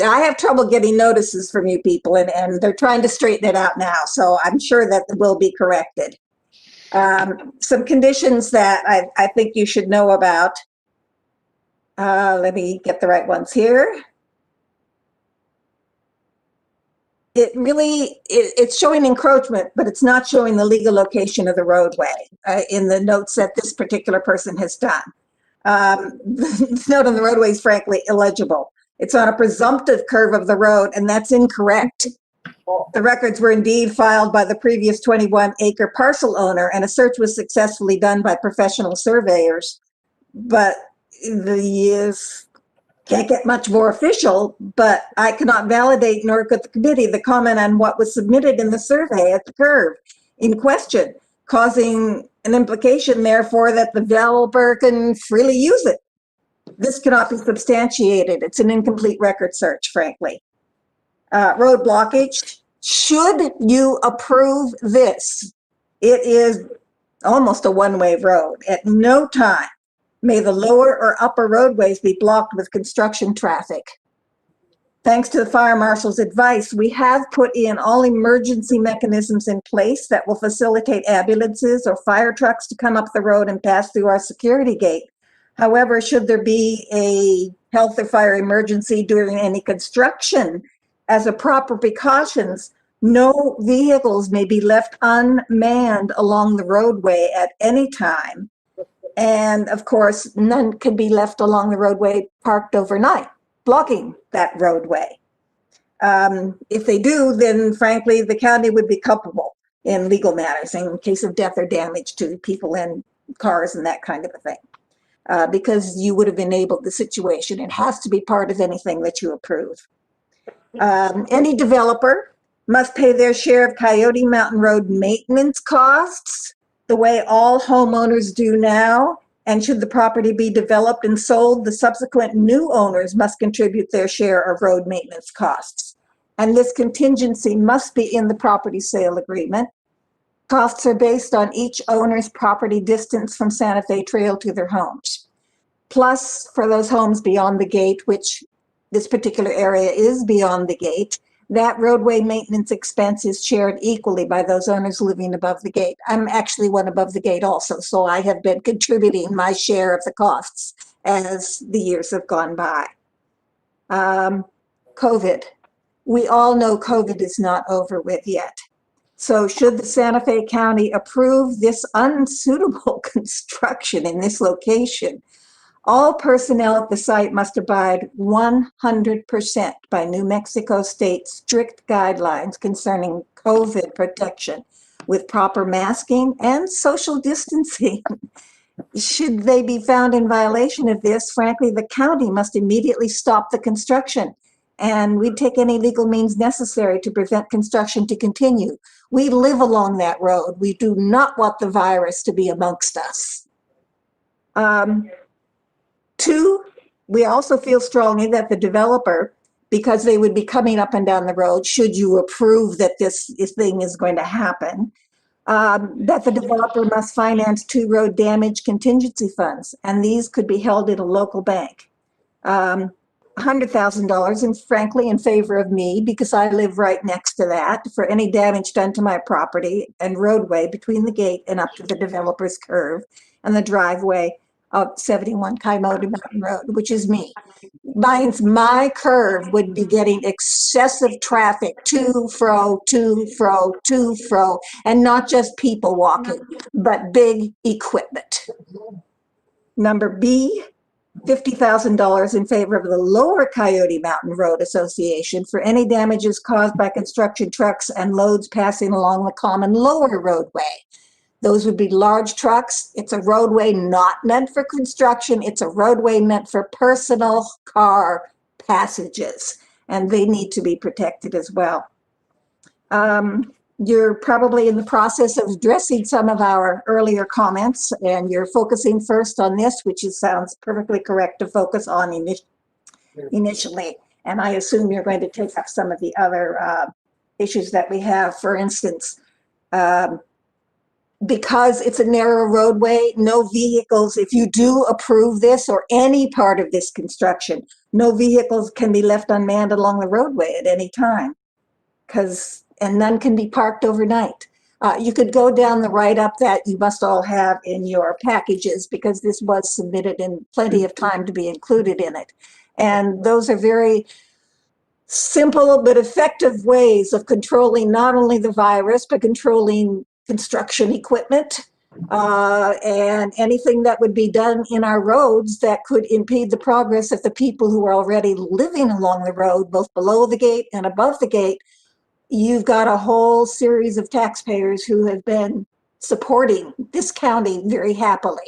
I have trouble getting notices from you people, and they're trying to straighten it out now, so I'm sure that will be corrected. Some conditions that I think you should know about. Let me get the right ones here. It's showing encroachment, but it's not showing the legal location of the roadway in the notes that this particular person has done. The note on the roadway is frankly illegible. It's on a presumptive curve of the road, and that's incorrect. The records were indeed filed by the previous 21-acre parcel owner, and a search was successfully done by professional surveyors. But can't get much more official, but I cannot validate, nor could the committee, the comment on what was submitted in the survey at the curve in question, causing an implication, therefore, that the developer can freely use it. This cannot be substantiated. It's an incomplete record search, frankly. Road blockage. Should you approve this, it is almost a one-way road. At no time may the lower or upper roadways be blocked with construction traffic. Thanks to the fire marshal's advice, we have put in all emergency mechanisms in place that will facilitate ambulances or fire trucks to come up the road and pass through our security gate. However, should there be a health or fire emergency during any construction, as a proper precautions, no vehicles may be left unmanned along the roadway at any time. And of course, none can be left along the roadway parked overnight, blocking that roadway. If they do, then frankly, the county would be culpable in legal matters in case of death or damage to people and cars and that kind of a thing, because you would have enabled the situation. It has to be part of anything that you approve. Any developer must pay their share of Coyote Mountain Road maintenance costs the way all homeowners do now. And should the property be developed and sold, the subsequent new owners must contribute their share of road maintenance costs. And this contingency must be in the property sale agreement. Costs are based on each owner's property distance from Santa Fe Trail to their homes. Plus, for those homes beyond the gate, which this particular area is beyond the gate, that roadway maintenance expense is shared equally by those owners living above the gate. I'm actually one above the gate also, so I have been contributing my share of the costs as the years have gone by. COVID. We all know COVID is not over with yet. So should the Santa Fe County approve this unsuitable construction in this location, all personnel at the site must abide 100% by New Mexico State strict guidelines concerning COVID protection with proper masking and social distancing. Should they be found in violation of this, frankly, the county must immediately stop the construction, and we'd take any legal means necessary to prevent construction to continue. We live along that road. We do not want the virus to be amongst us. Two, we also feel strongly that the developer, because they would be coming up and down the road, should you approve that this thing is going to happen, that the developer must finance 2 road damage contingency funds, and these could be held in a local bank. $100,000, and frankly, in favor of me, because I live right next to that, for any damage done to my property and roadway between the gate and up to the developer's curve and the driveway of 71 Coyote Mountain Road, which is me. My curve would be getting excessive traffic, to, fro, and not just people walking, but big equipment. Number B, $50,000 in favor of the Lower Coyote Mountain Road Association for any damages caused by construction trucks and loads passing along the common lower roadway. Those would be large trucks. It's a roadway not meant for construction. It's a roadway meant for personal car passages, and they need to be protected as well. You're probably in the process of addressing some of our earlier comments, and you're focusing first on this, which sounds perfectly correct to focus on initially. And I assume you're going to take up some of the other issues that we have. For instance, because it's a narrow roadway, no vehicles, if you do approve this or any part of this construction, no vehicles can be left unmanned along the roadway at any time, and none can be parked overnight. You could go down the write-up that you must all have in your packages, because this was submitted in plenty of time to be included in it. And those are very simple but effective ways of controlling not only the virus, but controlling construction equipment and anything that would be done in our roads that could impede the progress of the people who are already living along the road, both below the gate and above the gate. You've got a whole series of taxpayers who have been supporting this county very happily,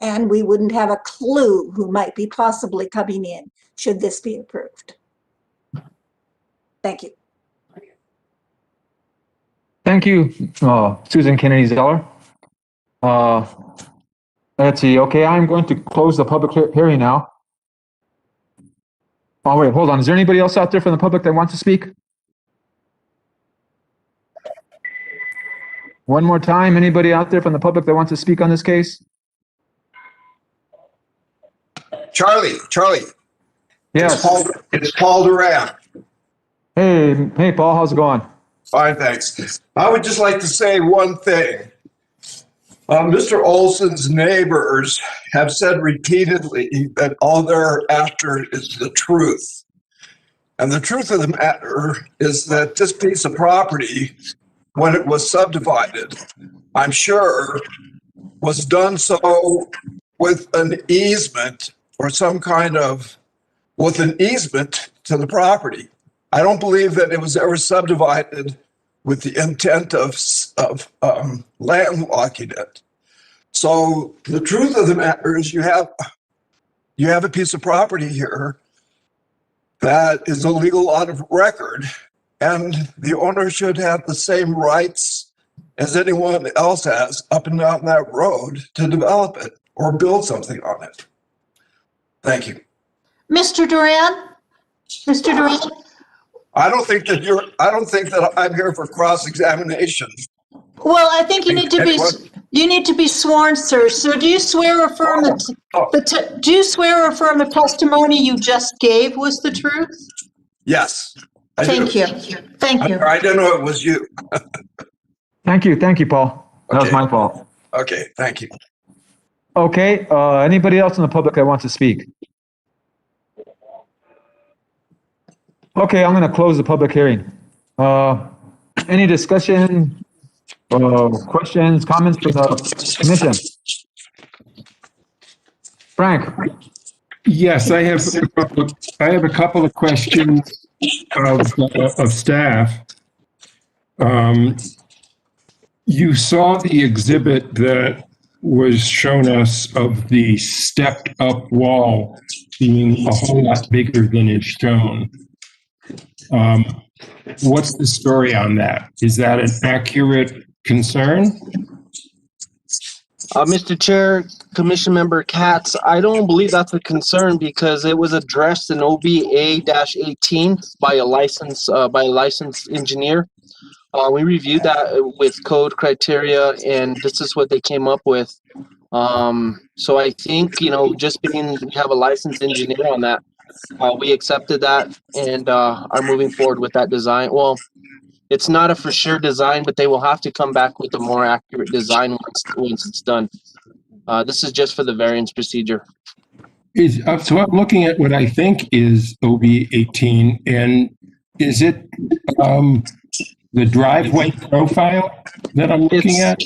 and we wouldn't have a clue who might be possibly coming in should this be approved. Thank you.
Thank you, Susan Kennedy Zeller. Let's see. Okay, I'm going to close the public hearing now. Oh, wait, hold on. Is there anybody else out there from the public that wants to speak? One more time, anybody out there from the public that wants to speak on this case?
Charlie.
Yes.
It's Paul Duran.
Hey, Paul, how's it going?
Fine, thanks. I would just like to say one thing. Mr. Olson's neighbors have said repeatedly that all they're after is the truth. And the truth of the matter is that this piece of property, when it was subdivided, I'm sure was done so with an easement or some kind of, with an easement to the property. I don't believe that it was ever subdivided with the intent of landlocking it. So the truth of the matter is you have a piece of property here that is a legal lot of record, and the owner should have the same rights as anyone else has up and down that road to develop it or build something on it. Thank you.
Mr. Duran? Mr. Duran?
I don't think that I'm here for cross-examination.
Well, I think you need to be sworn, sir. So do you swear or affirm the testimony you just gave was the truth?
Yes.
Thank you. Thank you.
I didn't know it was you.
Thank you, Paul. That was my fault.
Okay, thank you.
Okay, anybody else in the public that wants to speak? Okay, I'm going to close the public hearing. Any discussion, questions, comments from the commission? Frank?
Yes, I have a couple of questions of staff. You saw the exhibit that was shown us of the stepped up wall being a whole lot bigger than is shown. What's the story on that? Is that an accurate concern?
Mr. Chair, Commission Member Katz, I don't believe that's a concern because it was addressed in OBA-18 by a licensed engineer. We reviewed that with code criteria, and this is what they came up with. So I think, just being we have a licensed engineer on that, we accepted that and are moving forward with that design. Well, it's not a for sure design, but they will have to come back with a more accurate design once it's done. This is just for the variance procedure.
So I'm looking at what I think is OB-18, and is it the driveway profile that I'm looking at?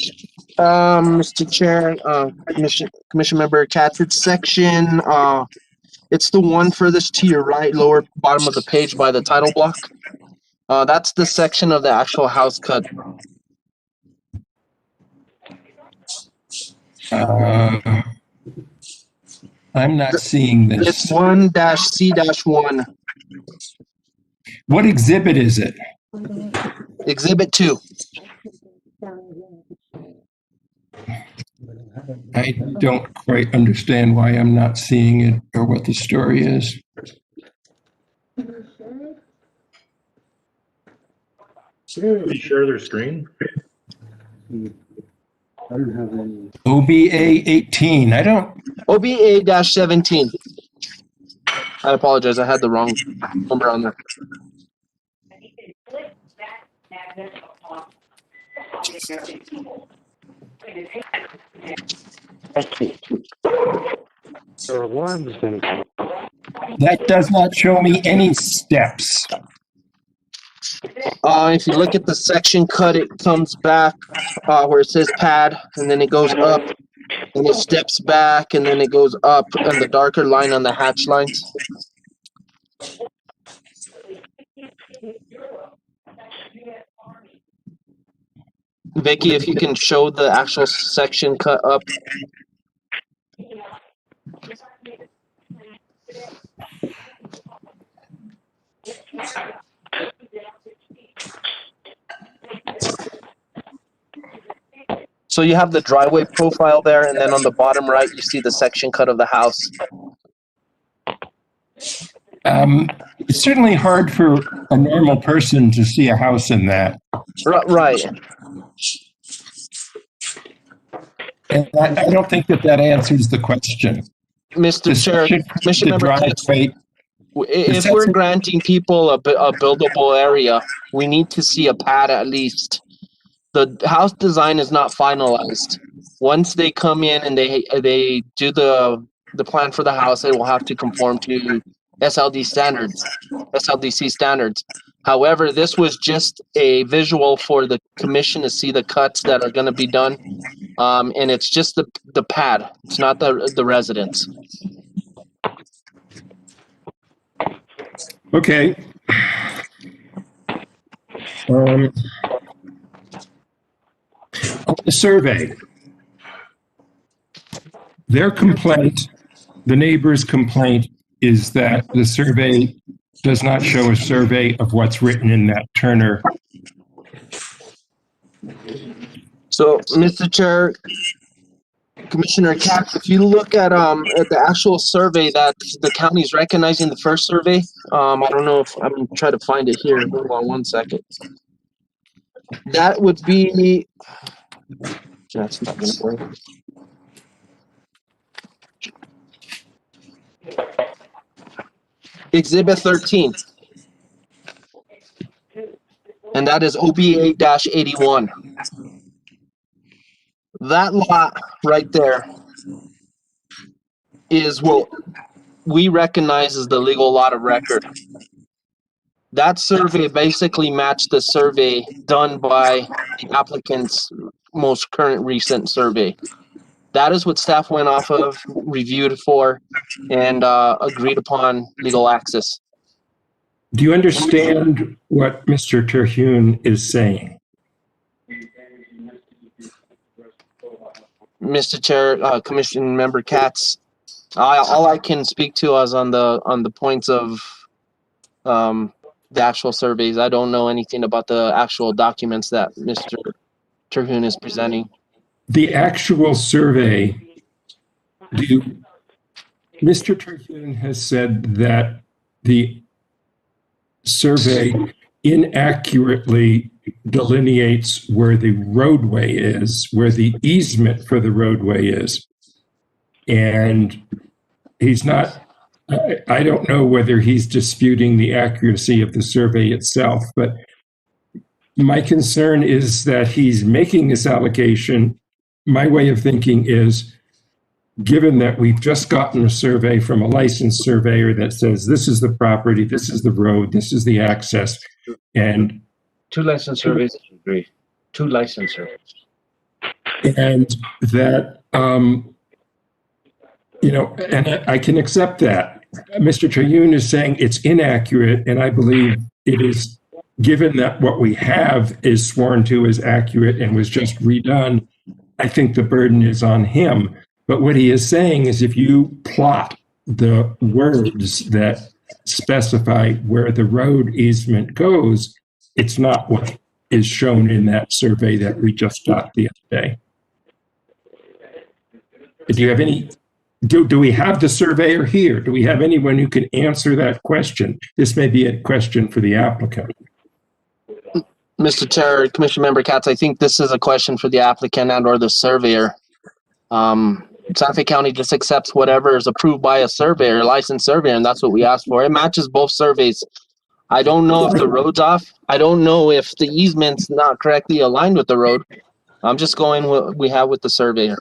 Mr. Chair, Commission Member Katz, it's section It's the one furthest to your right, lower bottom of the page by the title block. That's the section of the actual house cut.
I'm not seeing this.
It's 1-C-1.
What exhibit is it?
Exhibit 2.
I don't quite understand why I'm not seeing it or what the story is.
Can you share their screen?
I don't have any.
OBA 18. I don't.
OBA-17. I apologize. I had the wrong number on there.
That does not show me any steps.
If you look at the section cut, it comes back where it says pad, and then it goes up, and it steps back, and then it goes up, and the darker line on the hatch lines. Vicky, if you can show the actual section cut up. So you have the driveway profile there, and then on the bottom right, you see the section cut of the house.
It's certainly hard for a normal person to see a house in that.
Right.
And I don't think that answers the question.
Mr. Chair, Commission Member Katz, if we're granting people a buildable area, we need to see a pad at least. The house design is not finalized. Once they come in and they do the plan for the house, they will have to conform to SLDC standards. However, this was just a visual for the commission to see the cuts that are going to be done, and it's just the pad. It's not the residence.
Okay. The survey. Their complaint, the neighbor's complaint, is that the survey does not show a survey of what's written in that Turner.
So, Mr. Chair, Commissioner Katz, if you look at the actual survey that the county's recognizing, the first survey, I don't know if I'm trying to find it here. Hold on one second. That would be. That's not going to work. Exhibit 13. And that is OBA-81. That lot right there is what we recognize as the legal lot of record. That survey basically matched the survey done by the applicant's most current recent survey. That is what staff went off of, reviewed for, and agreed upon legal access.
Do you understand what Mr. Terhune is saying?
Mr. Chair, Commission Member Katz, all I can speak to is on the points of the actual surveys. I don't know anything about the actual documents that Mr. Terhune is presenting.
The actual survey, Mr. Terhune has said that the survey inaccurately delineates where the roadway is, where the easement for the roadway is. And he's not, I don't know whether he's disputing the accuracy of the survey itself, but my concern is that he's making this allegation. My way of thinking is, given that we've just gotten a survey from a licensed surveyor that says this is the property, this is the road, this is the access, and
two licensed surveys, I agree. Two licensed surveys.
And that, and I can accept that. Mr. Trayune is saying it's inaccurate, and I believe it is, given that what we have is sworn to as accurate and was just redone, I think the burden is on him. But what he is saying is if you plot the words that specify where the road easement goes, it's not what is shown in that survey that we just got the other day. Do you have any, do we have the surveyor here? Do we have anyone who can answer that question? This may be a question for the applicant.
Mr. Chair, Commission Member Katz, I think this is a question for the applicant and or the surveyor. Santa Fe County just accepts whatever is approved by a surveyor, licensed surveyor, and that's what we asked for. It matches both surveys. I don't know if the road's off. I don't know if the easement's not correctly aligned with the road. I'm just going what we have with the surveyor.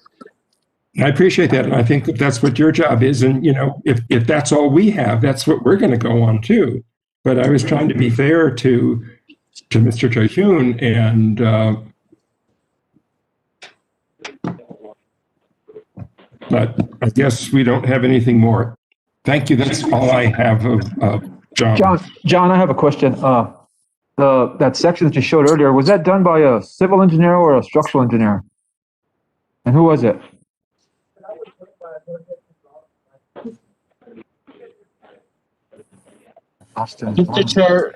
I appreciate that, and I think that that's what your job is. And you know, if that's all we have, that's what we're going to go on too. But I was trying to be fair to Mr. Trayune, and but I guess we don't have anything more. Thank you. That's all I have of John.
John, I have a question. That section that you showed earlier, was that done by a civil engineer or a structural engineer? And who was it? Austin.
Mr. Chair,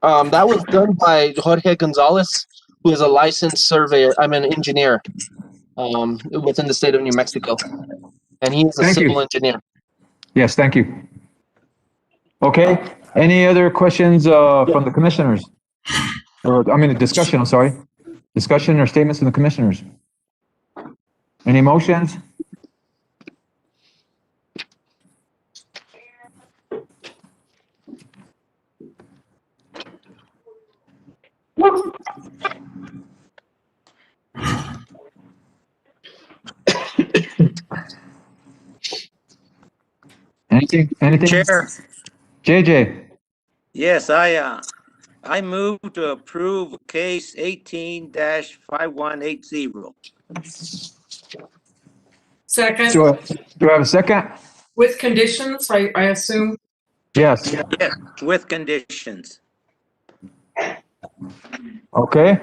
that was done by Jorge Gonzalez, who is a licensed surveyor, I'm an engineer within the state of New Mexico. And he is a civil engineer.
Yes, thank you. Okay, any other questions from the commissioners? Or, I mean, discussion, I'm sorry. Discussion or statements from the commissioners? Any motions? Anything?
Chair.
JJ.
Yes, I move to approve case 18-5180.
Second,
Do I have a second?
with conditions, I assume?
Yes.
Yes, with conditions.
Okay.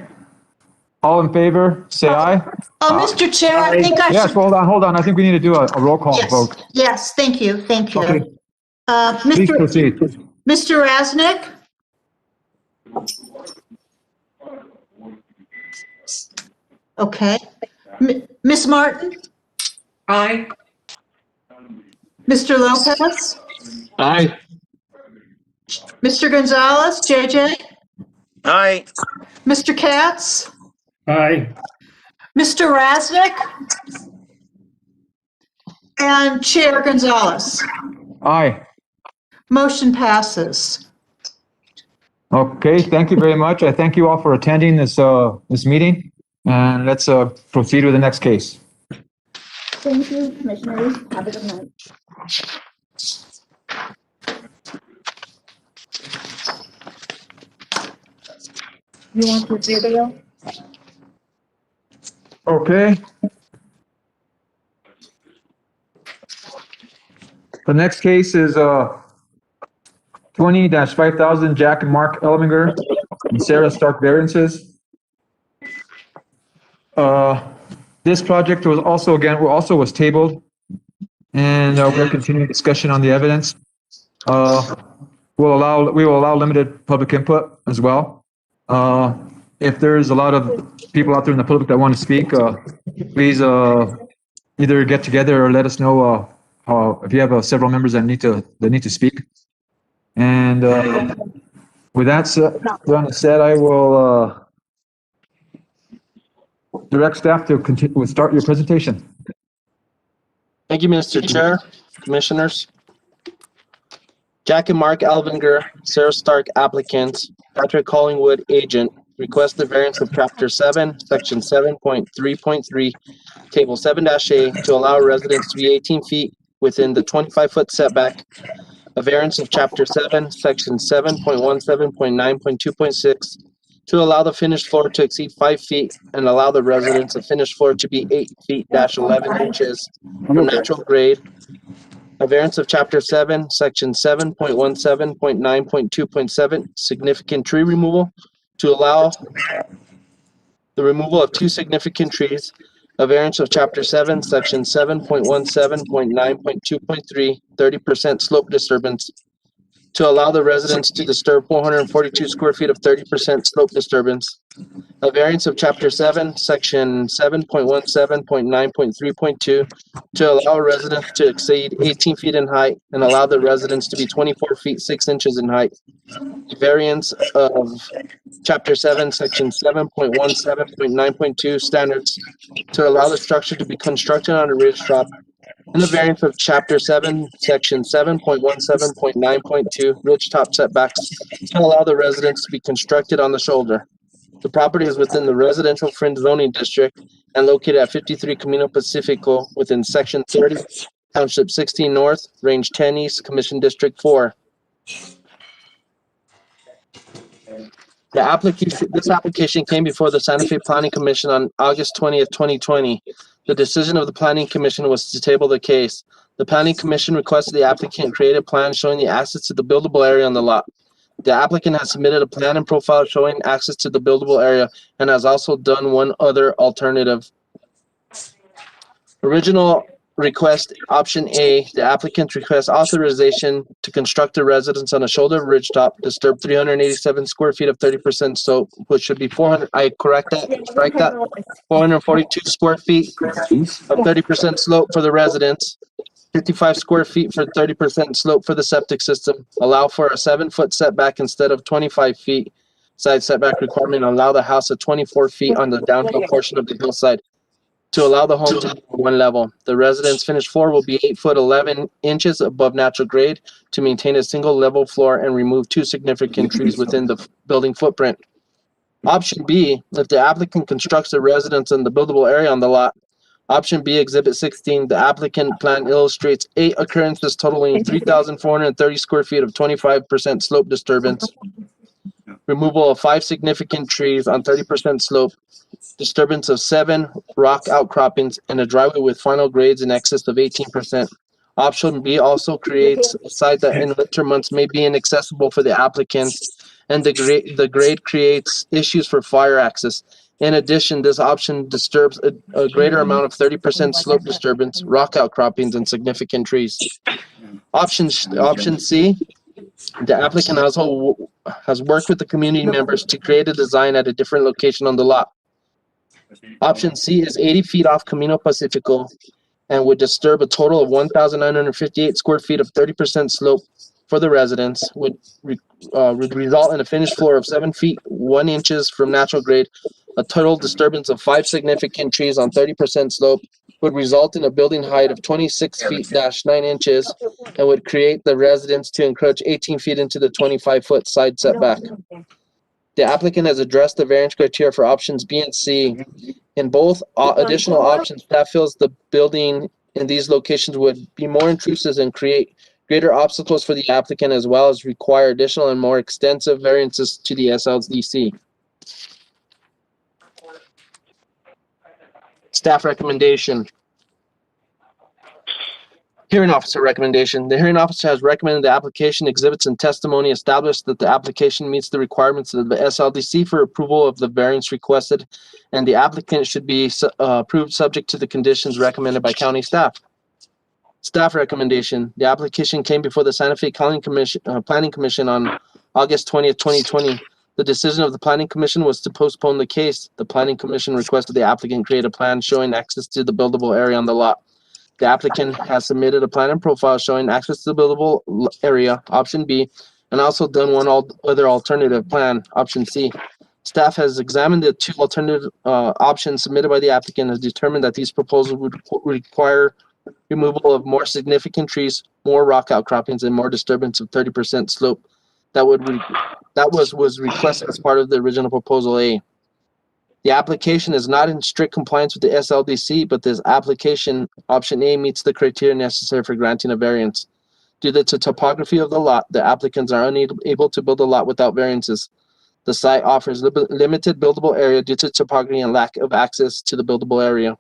All in favor, say aye.
Oh, Mr. Chair, I think I
Yes,
should.
hold on. I think we need to do a roll call
Yes,
vote.
yes, thank you.
Okay, please proceed.
Mr. Rasnick? Okay. Ms. Martin?
Aye.
Mr. Lopez?
Aye.
Mr. Gonzalez, JJ?
Aye.
Mr. Katz?
Aye.
Mr. Rasnick? And Chair Gonzalez?
Aye.
Motion passes.
Okay, thank you very much. I thank you all for attending this meeting. And let's proceed with the next case.
Thank you, commissioners. Have a good night. You want the video?
Okay. The next case is 20-5000 Jack and Mark Elminger and Sarah Stark variances. This project was also tabled, and we're continuing discussion on the evidence. We will allow limited public input as well. If there's a lot of people out there in the public that want to speak, please either get together or let us know if you have several members that need to speak. And with that said, I will direct staff to continue. Start your presentation.
Thank you, Mr. Chair, Commissioners. Jack and Mark Elvinger, Sarah Stark applicants, Patrick Collingwood agent, request the variance of Chapter 7, Section 7.3.3, Table 7-A to allow residents to be 18 feet within the 25-foot setback. A variance of Chapter 7, Section 7.17.9.2.6 to allow the finished floor to exceed 5 feet and allow the residents of finished floor to be 8 feet-11 inches from natural grade. A variance of Chapter 7, Section 7.17.9.2.7, significant tree removal, to allow the removal of 2 significant trees. A variance of Chapter 7, Section 7.17.9.2.3, 30% slope disturbance, to allow the residents to disturb 442 square feet of 30% slope disturbance. A variance of Chapter 7, Section 7.17.9.3.2, to allow residents to exceed 18 feet in height and allow the residents to be 24 feet 6 inches in height. A variance of Chapter 7, Section 7.17.9.2 standards, to allow the structure to be constructed on a ridge top, and the variance of Chapter 7, Section 7.17.9.2 ridge top setbacks, to allow the residents to be constructed on the shoulder. The property is within the residential fringe zoning district and located at 53 Camino Pacifico within Section 30, Township 16 North, Range 10 East, Commission District 4. This application came before the Santa Fe Planning Commission on August 20th, 2020. The decision of the Planning Commission was to table the case. The Planning Commission requested the applicant create a plan showing the access to the buildable area on the lot. The applicant has submitted a plan and profile showing access to the buildable area and has also done one other alternative. Original request, option A, the applicant requests authorization to construct a residence on a shoulder ridge top, disturb 387 square feet of 30% slope, which should be 400, I correct that, strike that, 442 square feet of 30% slope for the residence, 55 square feet for 30% slope for the septic system, allow for a 7-foot setback instead of 25 feet side setback requirement, allow the house at 24 feet on the downhill portion of the hillside, to allow the home to be one level. The residence finished floor will be 8 foot 11 inches above natural grade to maintain a single level floor and remove 2 significant trees within the building footprint. Option B, if the applicant constructs a residence in the buildable area on the lot. Option B, Exhibit 16, the applicant plan illustrates 8 occurrences totaling 3,430 square feet of 25% slope disturbance, removal of 5 significant trees on 30% slope, disturbance of 7 rock outcroppings, and a driveway with final grades in excess of 18%. Option B also creates a site that in winter months may be inaccessible for the applicants, and the grade creates issues for fire access. In addition, this option disturbs a greater amount of 30% slope disturbance, rock outcroppings, and significant trees. Option C, the applicant has worked with the community members to create a design at a different location on the lot. Option C is 80 feet off Camino Pacifico and would disturb a total of 1,958 square feet of 30% slope for the residence, would result in a finished floor of 7 feet 1 inches from natural grade. A total disturbance of 5 significant trees on 30% slope would result in a building height of 26 feet 9 inches and would create the residence to encroach 18 feet into the 25-foot side setback. The applicant has addressed the variance criteria for options B and C. In both additional options, staff feels the building in these locations would be more intrusive and create greater obstacles for the applicant, as well as require additional and more extensive variances to the SLDC. Staff recommendation. Hearing officer recommendation. The hearing officer has recommended the application, exhibits, and testimony establish that the application meets the requirements of the SLDC for approval of the variance requested, and the applicant should be approved subject to the conditions recommended by county staff. Staff recommendation. The application came before the Santa Fe Planning Commission on August 20th, 2020. The decision of the Planning Commission was to postpone the case. The Planning Commission requested the applicant create a plan showing access to the buildable area on the lot. The applicant has submitted a plan and profile showing access to the buildable area, option B, and also done one other alternative plan, option C. Staff has examined the 2 alternative options submitted by the applicant and has determined that these proposals would require removal of more significant trees, more rock outcroppings, and more disturbance of 30% slope. That was requested as part of the original proposal A. The application is not in strict compliance with the SLDC, but this application, option A, meets the criteria necessary for granting a variance. Due to the topography of the lot, the applicants are unable to build a lot without variances. The site offers limited buildable area due to topography and lack of access to the buildable area.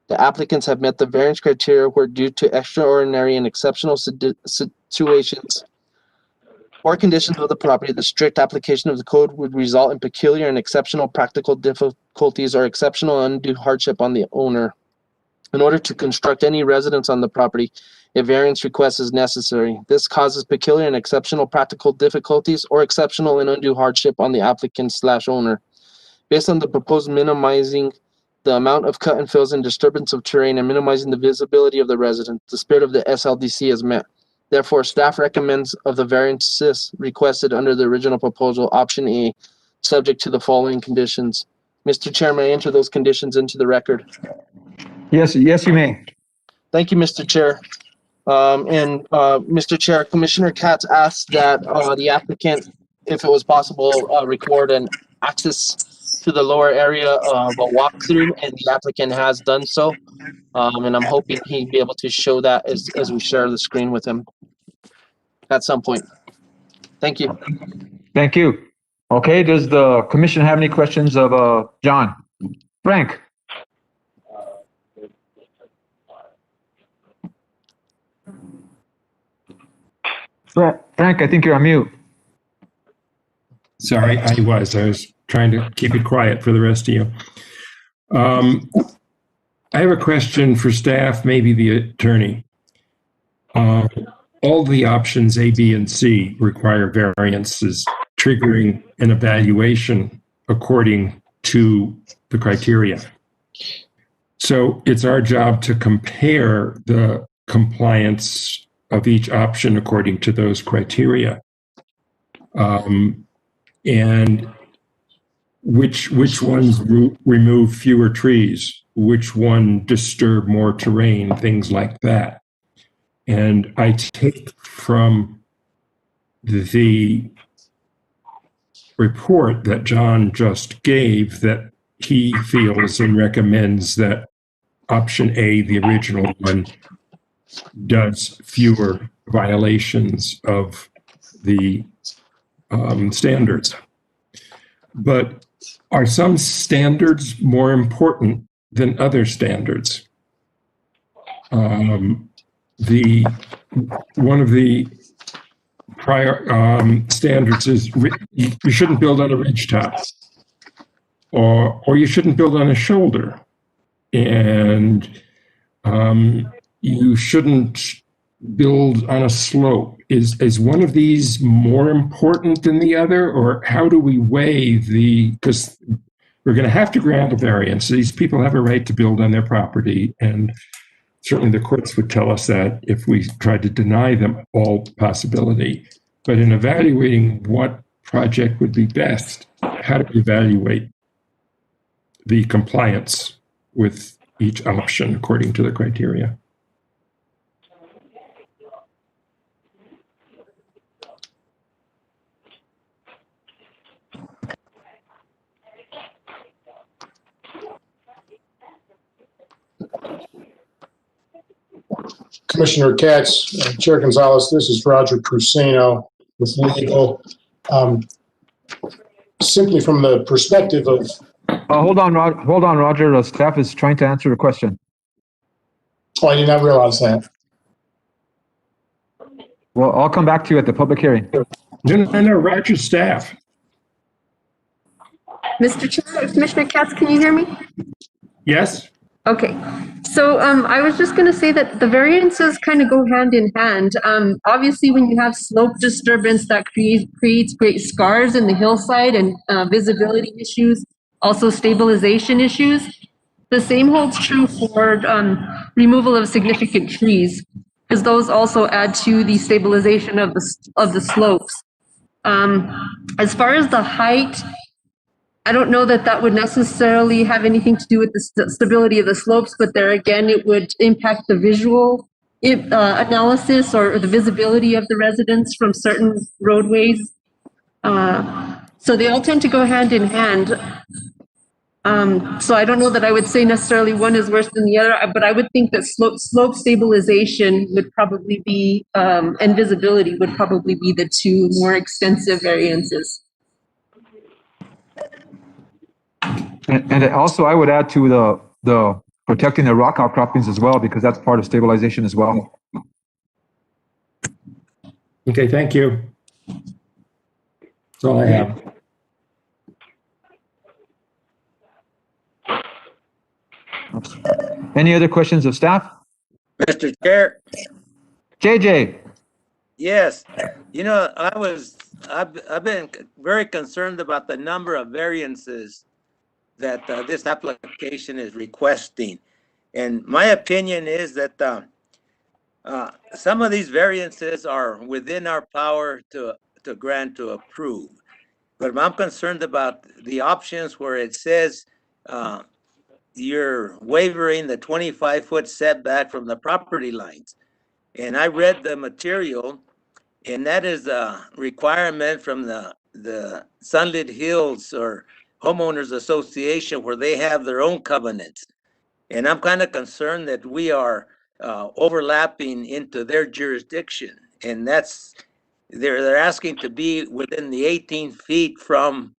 The applicants have met the variance criteria where due to extraordinary and exceptional situations or conditions of the property, the strict application of the code would result in peculiar and exceptional practical difficulties or exceptional undue hardship on the owner. In order to construct any residence on the property, a variance request is necessary. This causes peculiar and exceptional practical difficulties or exceptional and undue hardship on the applicant/owner. Based on the proposed minimizing the amount of cut and fills and disturbance of terrain and minimizing the visibility of the residence, the spirit of the SLDC is met. Therefore, staff recommends of the variances requested under the original proposal, option A, subject to the following conditions. Mr. Chair, may I enter those conditions into the record?
Yes, you may.
Thank you, Mr. Chair. Mr. Chair, Commissioner Katz asked that the applicant, if it was possible, record an access to the lower area of a walkthrough, and the applicant has done so. And I'm hoping he'd be able to show that as we share the screen with him at some point. Thank you.
Thank you. Okay, does the commission have any questions of John? Frank? Frank, I think you're on mute.
Sorry, I was trying to keep it quiet for the rest of you. I have a question for staff, maybe the attorney. All the options A, B, and C require variances, triggering an evaluation according to the criteria. So it's our job to compare the compliance of each option according to those criteria. And which ones remove fewer trees, which one disturb more terrain, things like that. And I take from the report that John just gave that he feels and recommends that option A, the original one, does fewer violations of the standards. But are some standards more important than other standards? One of the prior standards is you shouldn't build on a ridge top, or you shouldn't build on a shoulder, and you shouldn't build on a slope. Is one of these more important than the other, or how do we weigh because we're going to have to grant a variance. These people have a right to build on their property, and certainly the courts would tell us that if we tried to deny them all possibility. But in evaluating what project would be best, how do we evaluate the compliance with each option according to the criteria?
Commissioner Katz, Chair Gonzalez, this is Roger Crucino with legal. Simply from the perspective of...
Hold on, Roger. The staff is trying to answer the question.
Oh, I did not realize that.
Well, I'll come back to you at the public hearing.
No, Roger's staff.
Mr. Chair, Commissioner Katz, can you hear me?
Yes.
Okay, so I was just going to say that the variances kind of go hand in hand. Obviously, when you have slope disturbance, that creates great scars in the hillside and visibility issues, also stabilization issues. The same holds true for removal of significant trees, because those also add to the stabilization of the slopes. As far as the height, I don't know that that would necessarily have anything to do with the stability of the slopes, but there again, it would impact the visual analysis or the visibility of the residents from certain roadways. So they all tend to go hand in hand. So I don't know that I would say necessarily one is worse than the other, but I would think that slope stabilization would probably be, and visibility would probably be the two more extensive variances.
And also, I would add to the protecting the rock outcroppings as well, because that's part of stabilization as well.
Okay, thank you. That's all I have.
Any other questions of staff?
Mr. Chair,
JJ?
yes, you know, I've been very concerned about the number of variances that this application is requesting. And my opinion is that some of these variances are within our power to grant, to approve. But I'm concerned about the options where it says you're waiving the 25-foot setback from the property lines. And I read the material, and that is a requirement from the Sunlit Hills or Homeowners Association, where they have their own covenants. And I'm kind of concerned that we are overlapping into their jurisdiction. And that's, they're asking to be within the 18 feet from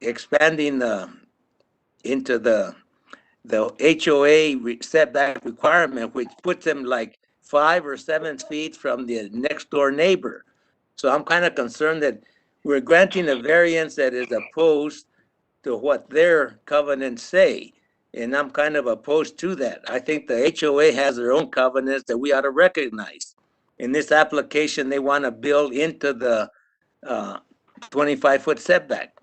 expanding into the HOA setback requirement, which puts them like 5 or 7 feet from the next door neighbor. So I'm kind of concerned that we're granting a variance that is opposed to what their covenants say. And I'm kind of opposed to that. I think the HOA has their own covenants that we ought to recognize. In this application, they want to build into the 25-foot setback.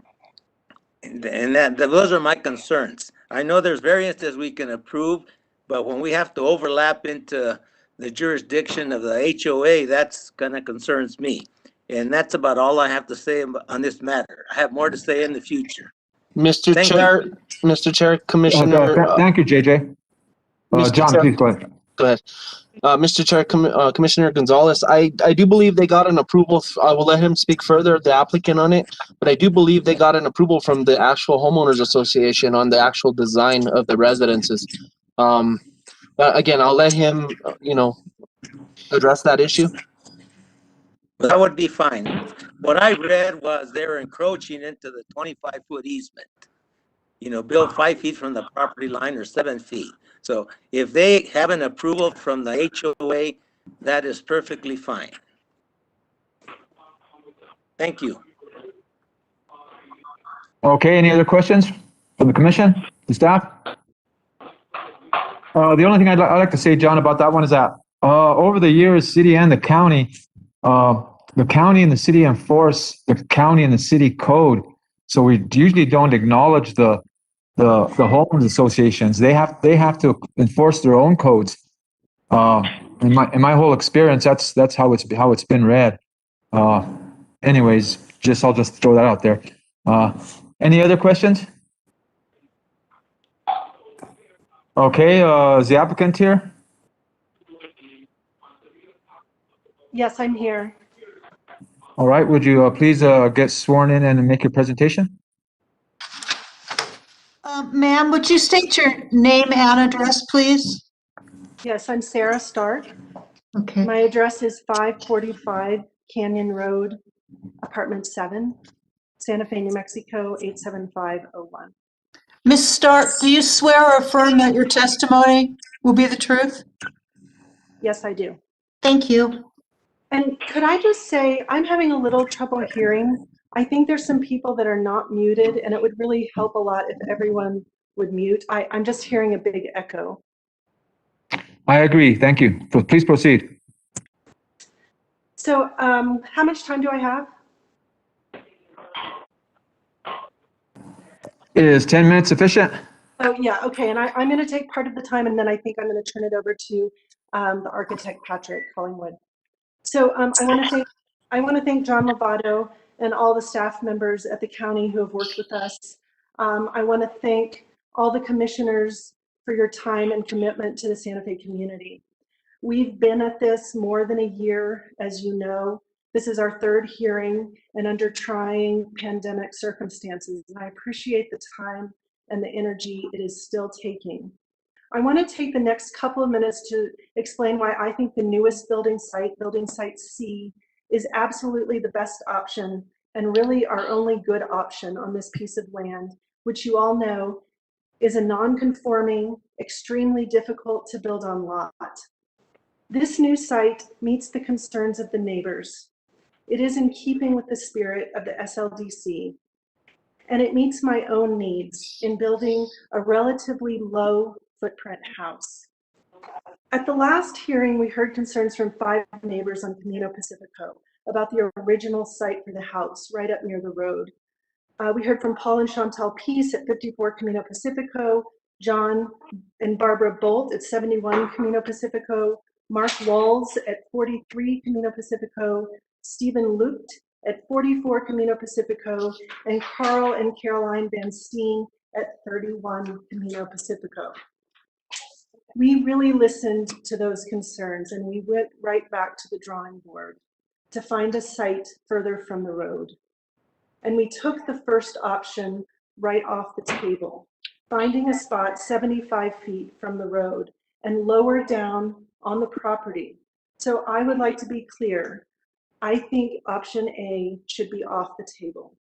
And those are my concerns. I know there's variances we can approve, but when we have to overlap into the jurisdiction of the HOA, that's kind of concerns me. And that's about all I have to say on this matter. I have more to say in the future.
Mr.
Thank
Chair,
you.
Mr. Chair, Commissioner.
Thank you, JJ.
Mr.
John,
Chair,
please go ahead.
Go ahead. Mr. Chair, Commissioner Gonzalez, I do believe they got an approval. I will let him speak further, the applicant, on it, but I do believe they got an approval from the actual homeowners association on the actual design of the residences. Again, I'll let him, address that issue.
That would be fine. What I read was they were encroaching into the 25-foot easement. Build 5 feet from the property line or 7 feet. So if they have an approval from the HOA, that is perfectly fine. Thank you.
Okay, any other questions from the commission, the staff? The only thing I'd like to say, John, about that one is that over the years, city and the county and the city enforce the county and the city code. So we usually don't acknowledge the homeowners associations. They have to enforce their own codes. In my whole experience, that's how it's been read. Anyways, I'll just throw that out there. Any other questions? Okay, is the applicant here?
Yes, I'm here.
All right, would you please get sworn in and make your presentation?
Ma'am, would you state your name and address, please?
Yes, I'm Sarah Stark.
Okay.
My address is 545 Canyon Road, apartment 7, Santa Fe, New Mexico, 87501.
Ms. Stark, do you swear or affirm that your testimony will be the truth?
Yes, I do.
Thank you.
And could I just say, I'm having a little trouble hearing. I think there's some people that are not muted, and it would really help a lot if everyone would mute. I'm just hearing a big echo.
I agree. Thank you. Please proceed.
So how much time do I have?
Is 10 minutes sufficient?
Oh, yeah. Okay. And I'm going to take part of the time, and then I think I'm going to turn it over to the architect, Patrick Collingwood. So I want to thank John Lovato and all the staff members at the county who have worked with us. I want to thank all the commissioners for your time and commitment to the Santa Fe community. We've been at this more than a year, as you know. This is our third hearing and under trying pandemic circumstances. And I appreciate the time and the energy it is still taking. I want to take the next couple of minutes to explain why I think the newest building site C, is absolutely the best option and really our only good option on this piece of land, which you all know is a non-conforming, extremely difficult to build on lot. This new site meets the concerns of the neighbors. It is in keeping with the spirit of the SLDC, and it meets my own needs in building a relatively low footprint house. At the last hearing, we heard concerns from 5 neighbors on Camino Pacifico about the original site for the house right up near the road. We heard from Paul and Chantal Peace at 54 Camino Pacifico, John and Barbara Bolt at 71 Camino Pacifico, Mark Walls at 43 Camino Pacifico, Stephen Lucht at 44 Camino Pacifico, and Carl and Caroline Van Steen at 31 Camino Pacifico. We really listened to those concerns, and we went right back to the drawing board to find a site further from the road. And we took the first option right off the table, finding a spot 75 feet from the road and lower down on the property. So I would like to be clear. I think option A should be off the table.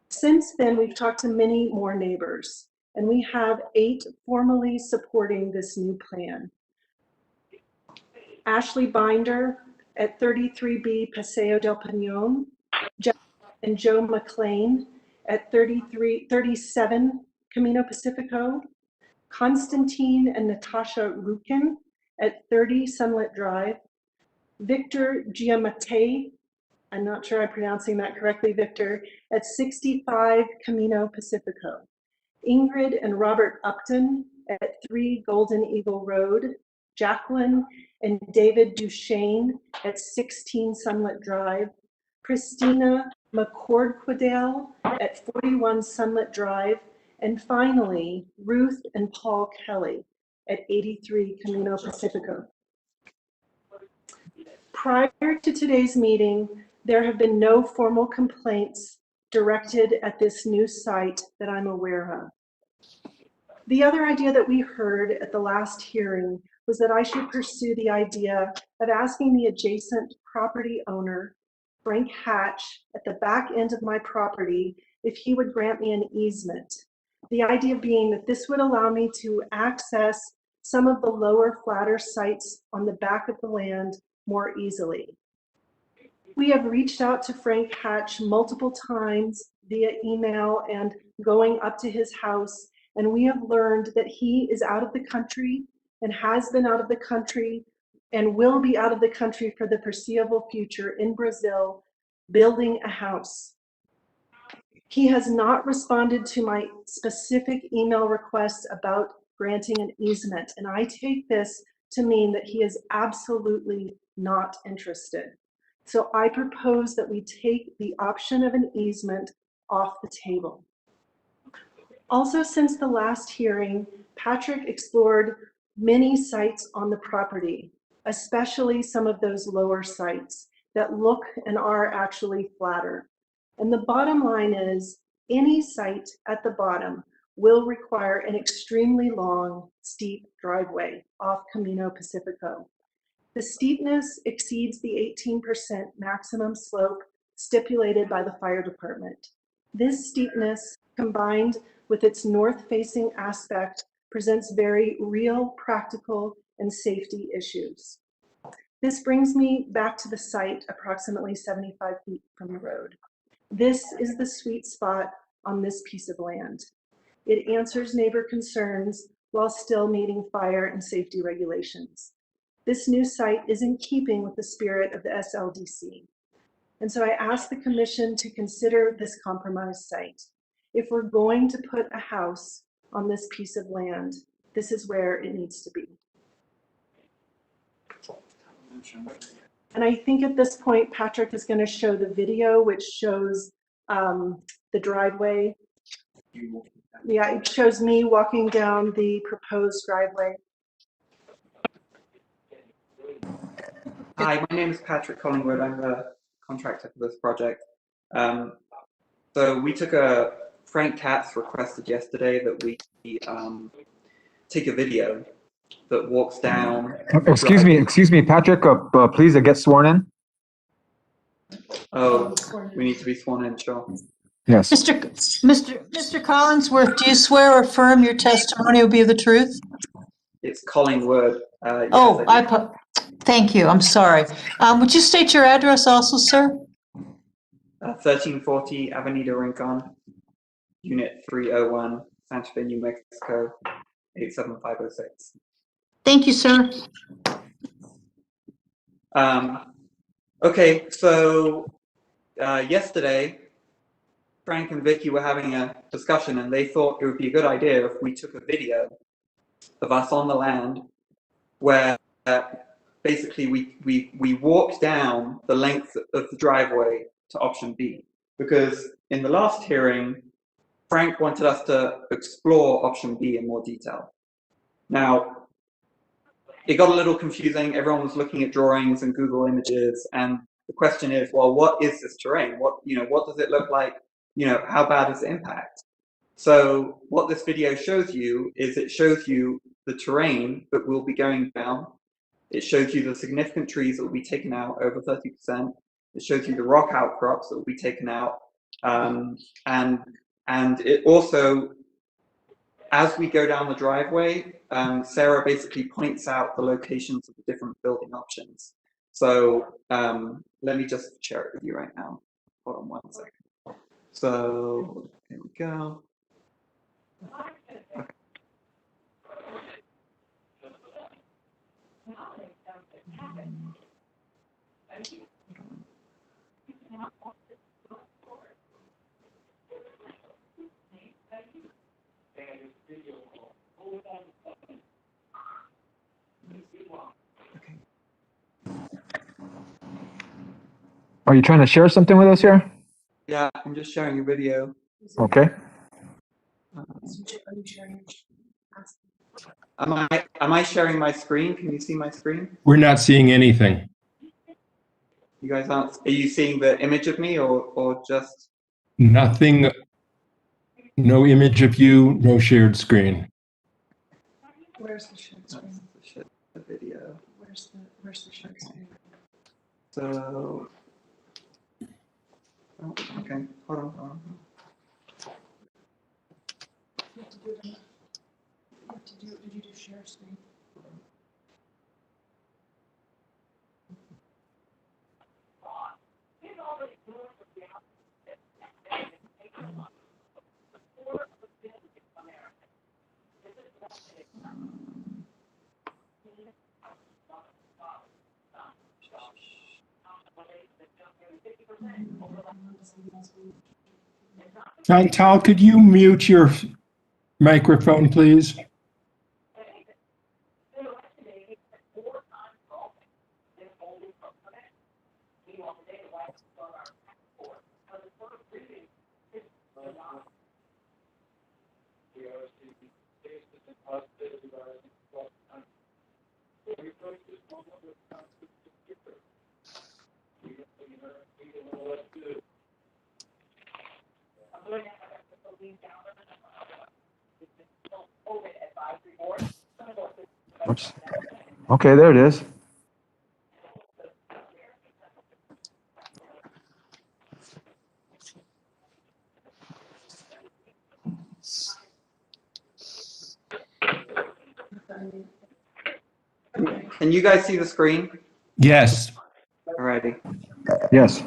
Since then, we've talked to many more neighbors, and we have 8 formally supporting this new plan. Ashley Binder at 33B Paseo del Peñón, and Joe McLean at 37 Camino Pacifico, Constantine and Natasha Rukin at 30 Sunlit Drive, Victor Giamatti, I'm not sure I'm pronouncing that correctly, Victor, at 65 Camino Pacifico, Ingrid and Robert Upton at 3 Golden Eagle Road, Jacqueline and David Duchesne at 16 Sunlit Drive, Christina McCord-Quidale at 41 Sunlit Drive, and finally, Ruth and Paul Kelly at 83 Camino Pacifico. Prior to today's meeting, there have been no formal complaints directed at this new site that I'm aware of. The other idea that we heard at the last hearing was that I should pursue the idea of asking the adjacent property owner, Frank Hatch, at the back end of my property, if he would grant me an easement. The idea being that this would allow me to access some of the lower, flatter sites on the back of the land more easily. We have reached out to Frank Hatch multiple times via email and going up to his house, and we have learned that he is out of the country and has been out of the country and will be out of the country for the foreseeable future in Brazil, building a house. He has not responded to my specific email requests about granting an easement, and I take this to mean that he is absolutely not interested. So I propose that we take the option of an easement off the table. Also, since the last hearing, Patrick explored many sites on the property, especially some of those lower sites that look and are actually flatter. And the bottom line is, any site at the bottom will require an extremely long, steep driveway off Camino Pacifico. The steepness exceeds the 18% maximum slope stipulated by the fire department. This steepness, combined with its north-facing aspect, presents very real, practical, and safety issues. This brings me back to the site approximately 75 feet from the road. This is the sweet spot on this piece of land. It answers neighbor concerns while still meeting fire and safety regulations. This new site is in keeping with the spirit of the SLDC. And so I ask the commission to consider this compromise site. If we're going to put a house on this piece of land, this is where it needs to be. And I think at this point, Patrick is going to show the video, which shows the driveway. Yeah, it shows me walking down the proposed driveway.
Hi, my name is Patrick Collingwood. I'm the contractor for this project. So we took Frank Katz requested yesterday that we take a video that walks down.
Excuse me, Patrick, please get sworn in.
Oh, we need to be sworn in, sure.
Yes.
Mr. Collinsworth, do you swear or affirm your testimony will be the truth?
It's Collingwood. Yes,
Oh,
I do.
thank you. I'm sorry. Would you state your address also, sir?
1340 Avenida Rincon, Unit 301, Santa Fe, New Mexico, 87506.
Thank you, sir.
Okay, so yesterday, Frank and Vicky were having a discussion, and they thought it would be a good idea if we took a video of us on the land where basically we walked down the length of the driveway to option B. Because in the last hearing, Frank wanted us to explore option B in more detail. Now, it got a little confusing. Everyone was looking at drawings and Google Images, and the question is, well, what is this terrain? What does it look like? How bad is the impact? So what this video shows you is it shows you the terrain that we'll be going down. It shows you the significant trees that will be taken out, over 30%. It shows you the rock outcrops that will be taken out. And it also, as we go down the driveway, Sarah basically points out the locations of the different building options. So let me just share it with you right now. Hold on 1 second. So here we go. Okay.
Are you trying to share something with us here?
Yeah, I'm just sharing a video.
Okay.
Am I sharing my screen? Can you see my screen?
We're not seeing anything.
You guys aren't? Are you seeing the image of me or just?
Nothing. No image of you, no shared screen.
Where's the shared screen?
The video.
Where's the shared screen?
So, oh, okay, hold on.
Did you do share screen?
Chantal, could you mute your microphone, please?
Oops. Okay, there it is.
Can you guys see the screen?
Yes.
Alrighty.
Yes.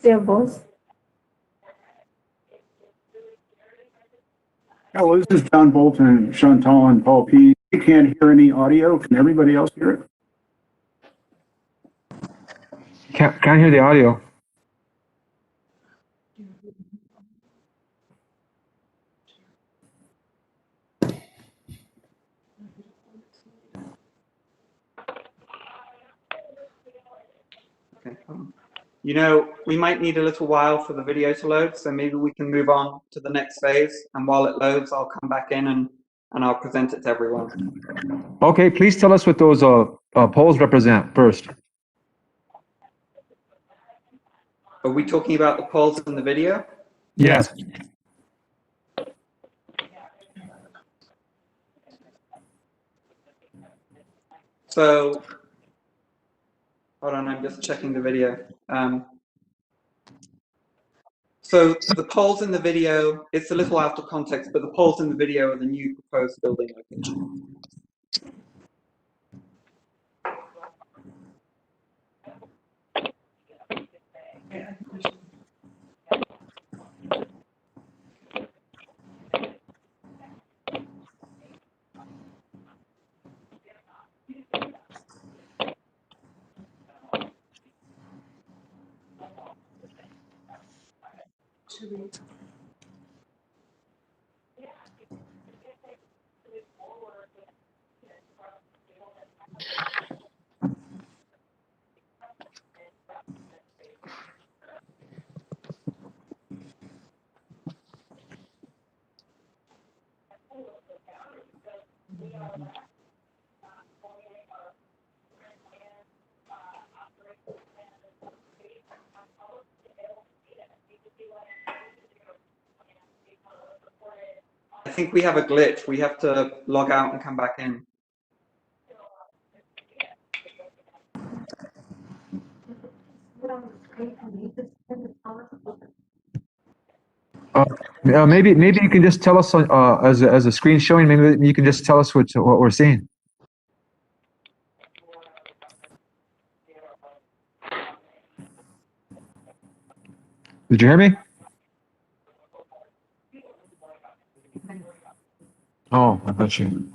their voice.
Hello, this is John Bolton, Chantal, and Paul P. You can't hear any audio. Can everybody else hear it?
Can't hear the audio.
Okay. You know, we might need a little while for the video to load, so maybe we can move on to the next phase. And while it loads, I'll come back in and I'll present it to everyone.
Okay, please tell us what those poles represent first.
Are we talking about the poles in the video?
Yes.
So, hold on, I'm just checking the video. So the poles in the video, it's a little out of context, but the poles in the video are the new proposed building location. I think we have a glitch. We have to log out and come back in.
Maybe you can just tell us as a screen showing. Maybe you can just tell us what we're seeing. Did you hear me? Oh, I got you.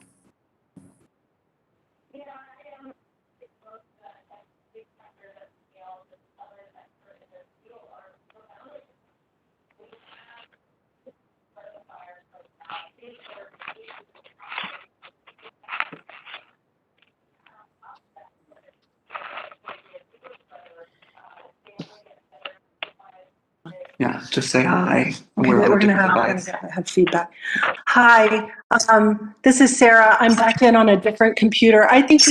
Yeah, just say hi.
Okay, we're going to have feedback. Hi, this is Sarah. I'm back in on a different computer. I think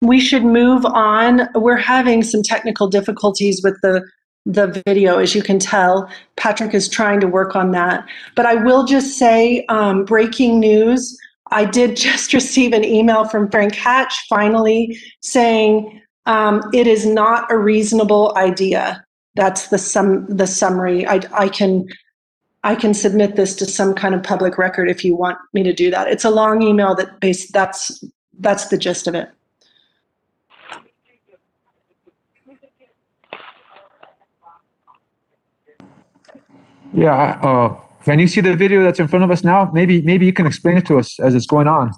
we should move on. We're having some technical difficulties with the video, as you can tell. Patrick is trying to work on that. But I will just say, breaking news, I did just receive an email from Frank Hatch finally saying it is not a reasonable idea. That's the summary. I can submit this to some kind of public record if you want me to do that. It's a long email that's the gist of it.
Yeah. Can you see the video that's in front of us now? Maybe you can explain it to us as it's going on.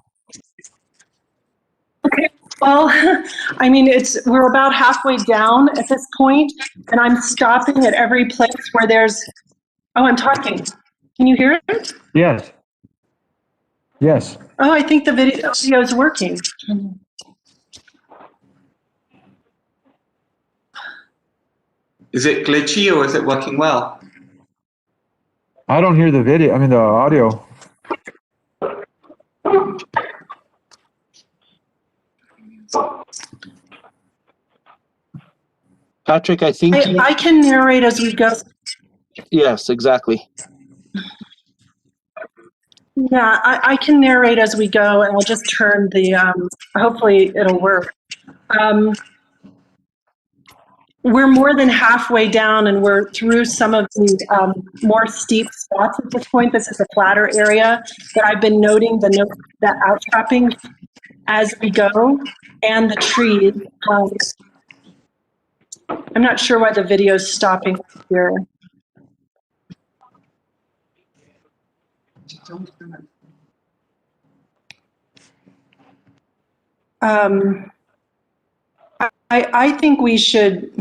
Okay. Well, I mean, we're about halfway down at this point, and I'm stopping at every place where there's. Oh, I'm talking. Can you hear it?
Yes. Yes.
Oh, I think the video is working.
Is it glitchy or is it working well?
I don't hear the video. I mean, the audio.
Patrick, I think
I can narrate as we go.
Yes, exactly.
Yeah, I can narrate as we go, and I'll just turn the. Hopefully, it'll work. We're more than halfway down, and we're through some of the more steep spots at this point. This is a flatter area, but I've been noting the outcropping as we go, and the trees. I'm not sure why the video's stopping here. I think we should,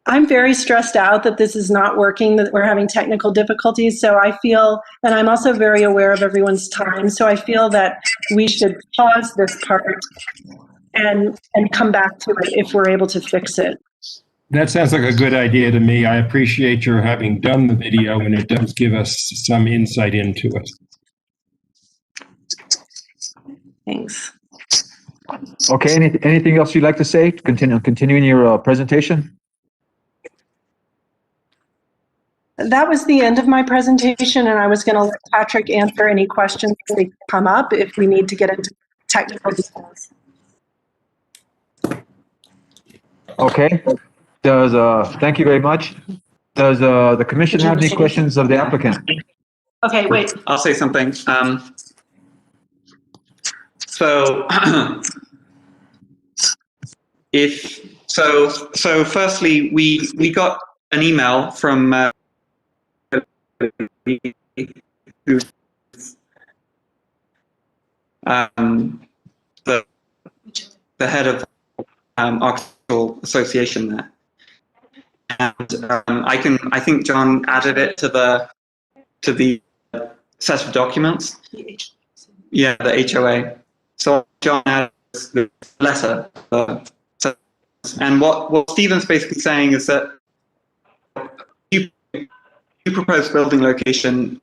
I'm very stressed out that this is not working, that we're having technical difficulties. So I feel, and I'm also very aware of everyone's time. So I feel that we should pause this part and come back to it if we're able to fix it.
That sounds like a good idea to me. I appreciate your having done the video, and it does give us some insight into it.
Thanks.
Okay, anything else you'd like to say? Continuing your presentation?
That was the end of my presentation, and I was going to let Patrick answer any questions that come up if we need to get into technical details.
Okay. Thank you very much. Does the commission have any questions of the applicant?
Okay, wait.
I'll say something. So firstly, we got an email from the head of Architectural Association there, and I think John added it to the set of documents. Yeah, the HOA. So John added the letter, and what Stephen's basically saying is that you proposed building location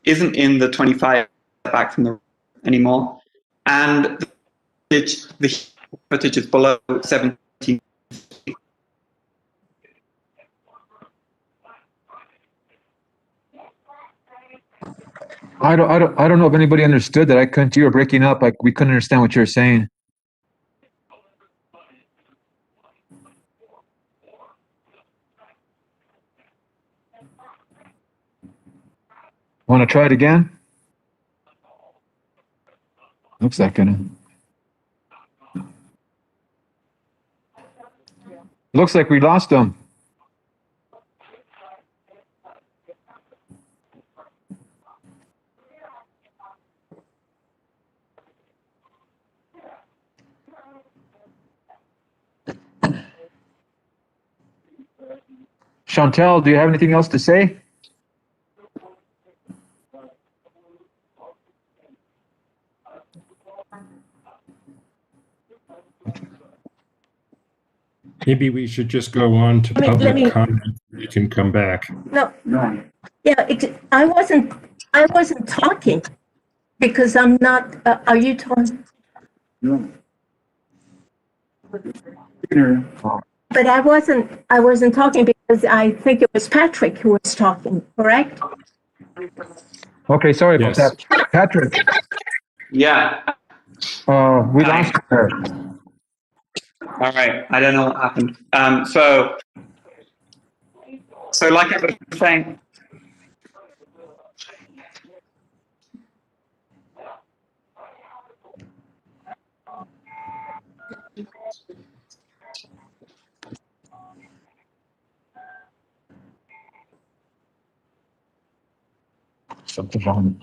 isn't in the 25 back from the anymore, and the footage is below 17.
I don't know if anybody understood that. I couldn't. You were breaking up. Like we couldn't understand what you were saying. Want to try it again? Looks like it. Looks like we lost them. Chantel, do you have anything else to say?
Maybe we should just go on to public comment. You can come back.
No, yeah, I wasn't talking because I'm not, are you talking?
No.
But I wasn't talking because I think it was Patrick who was talking, correct?
Okay, sorry about that. Patrick.
Yeah.
We lost her.
All right. I don't know what happened. So like I was saying.
Something wrong.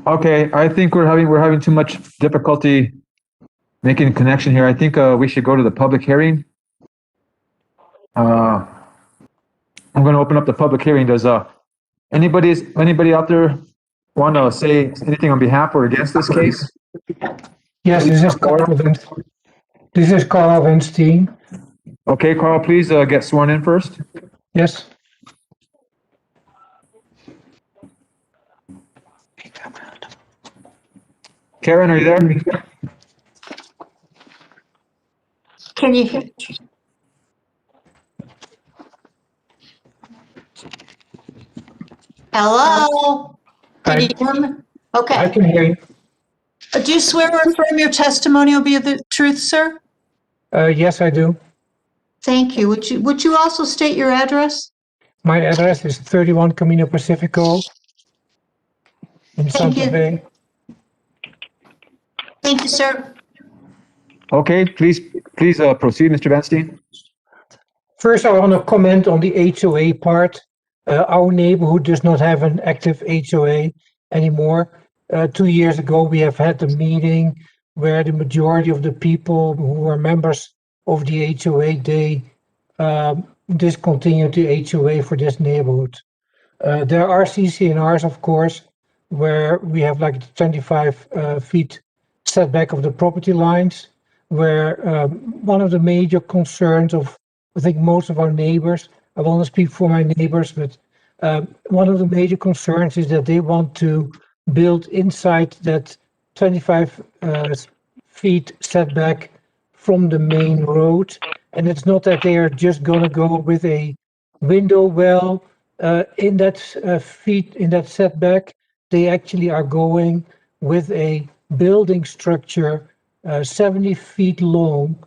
Okay, I think we're having too much difficulty making a connection here. I think we should go to the public hearing. I'm going to open up the public hearing. Does anybody out there want to say anything on behalf or against this case?
Yes, this is Carl Winstein.
Okay, Carl, please get sworn in first.
Yes.
Karen, are you there?
Can you hear?
Hello? Can you hear me? Okay.
I can hear you.
Do you swear or affirm your testimony will be the truth, sir?
Yes, I do.
Thank you. Would you also state your address?
My address is 31 Camino Pacifico, in
Thank
Santa
you.
Fe.
Thank you, sir.
Okay, please proceed, Mr. Benstein.
First, I want to comment on the HOA part. Our neighborhood does not have an active HOA anymore. 2 years ago, we have had a meeting where the majority of the people who were members of the HOA, they discontinued the HOA for this neighborhood. There are CCNRs, of course, where we have like 25 feet setback of the property lines, where one of the major concerns of, I think, most of our neighbors, I want to speak for my neighbors, but one of the major concerns is that they want to build inside that 25 feet setback from the main road. And it's not that they are just going to go with a window well in that in that setback. They actually are going with a building structure 70 feet long,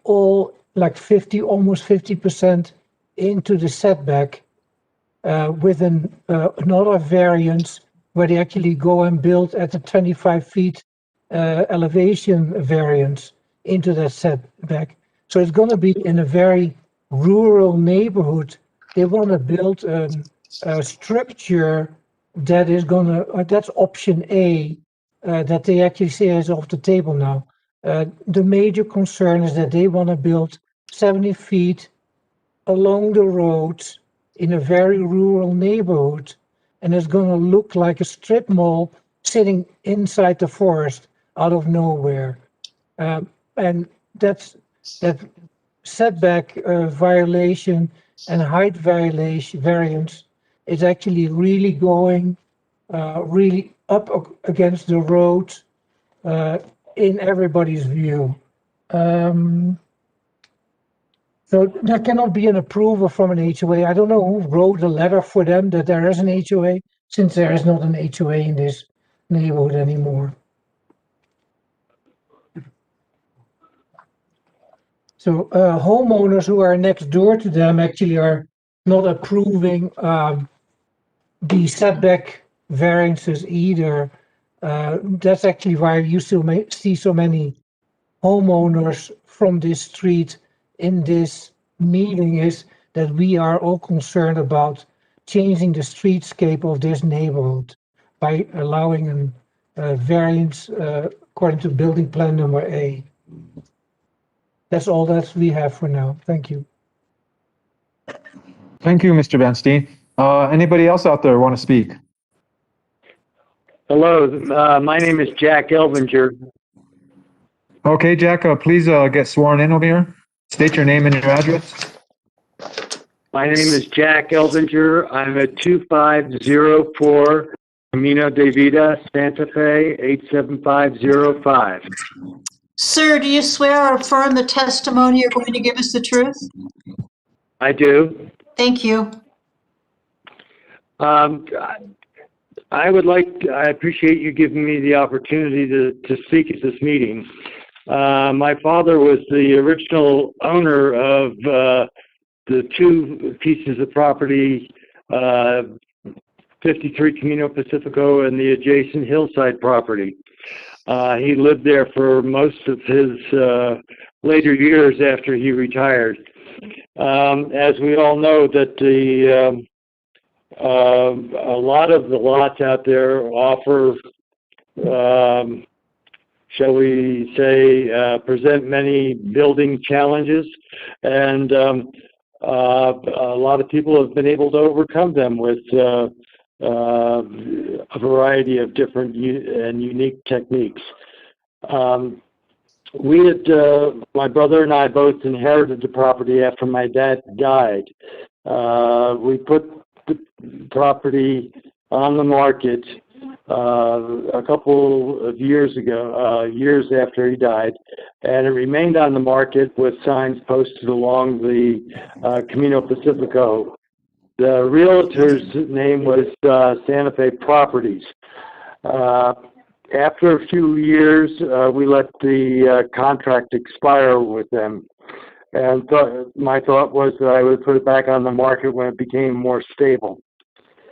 all like almost 50% into the setback, with another variance where they actually go and build at the 25 feet elevation variance into that setback. So it's going to be in a very rural neighborhood. They want to build a structure that is going to, that's option A, that they actually say is off the table now. The major concern is that they want to build 70 feet along the road in a very rural neighborhood, and it's going to look like a strip mall sitting inside the forest out of nowhere. And that setback violation and height variance is actually really going really up against the road in everybody's view. So there cannot be an approval from an HOA. I don't know who wrote a letter for them that there is an HOA, since there is not an HOA in this neighborhood anymore. So homeowners who are next door to them actually are not approving the setback variances either. That's actually why you still see so many homeowners from this street in this meeting, is that we are all concerned about changing the streetscape of this neighborhood by allowing a variance according to building plan number A. That's all that we have for now. Thank you.
Thank you, Mr. Benstein. Anybody else out there want to speak?
Hello, my name is Jack Elvinger.
Okay, Jack, please get sworn in over here. State your name and your address.
My name is Jack Elvinger. I'm at 2504 Camino de Vida, Santa Fe, 87505.
Sir, do you swear or affirm the testimony you're going to give us the truth?
I do.
Thank you.
I appreciate you giving me the opportunity to speak at this meeting. My father was the original owner of the two pieces of property, 53 Camino Pacifico and the adjacent hillside property. He lived there for most of his later years after he retired. As we all know, that a lot of the lots out there offer, shall we say, present many building challenges, and a lot of people have been able to overcome them with a variety of different and unique techniques. My brother and I both inherited the property after my dad died. We put the property on the market a couple of years ago, years after he died, and it remained on the market with signs posted along the Camino Pacifico. The realtor's name was Santa Fe Properties. After a few years, we let the contract expire with them. And my thought was that I would put it back on the market when it became more stable.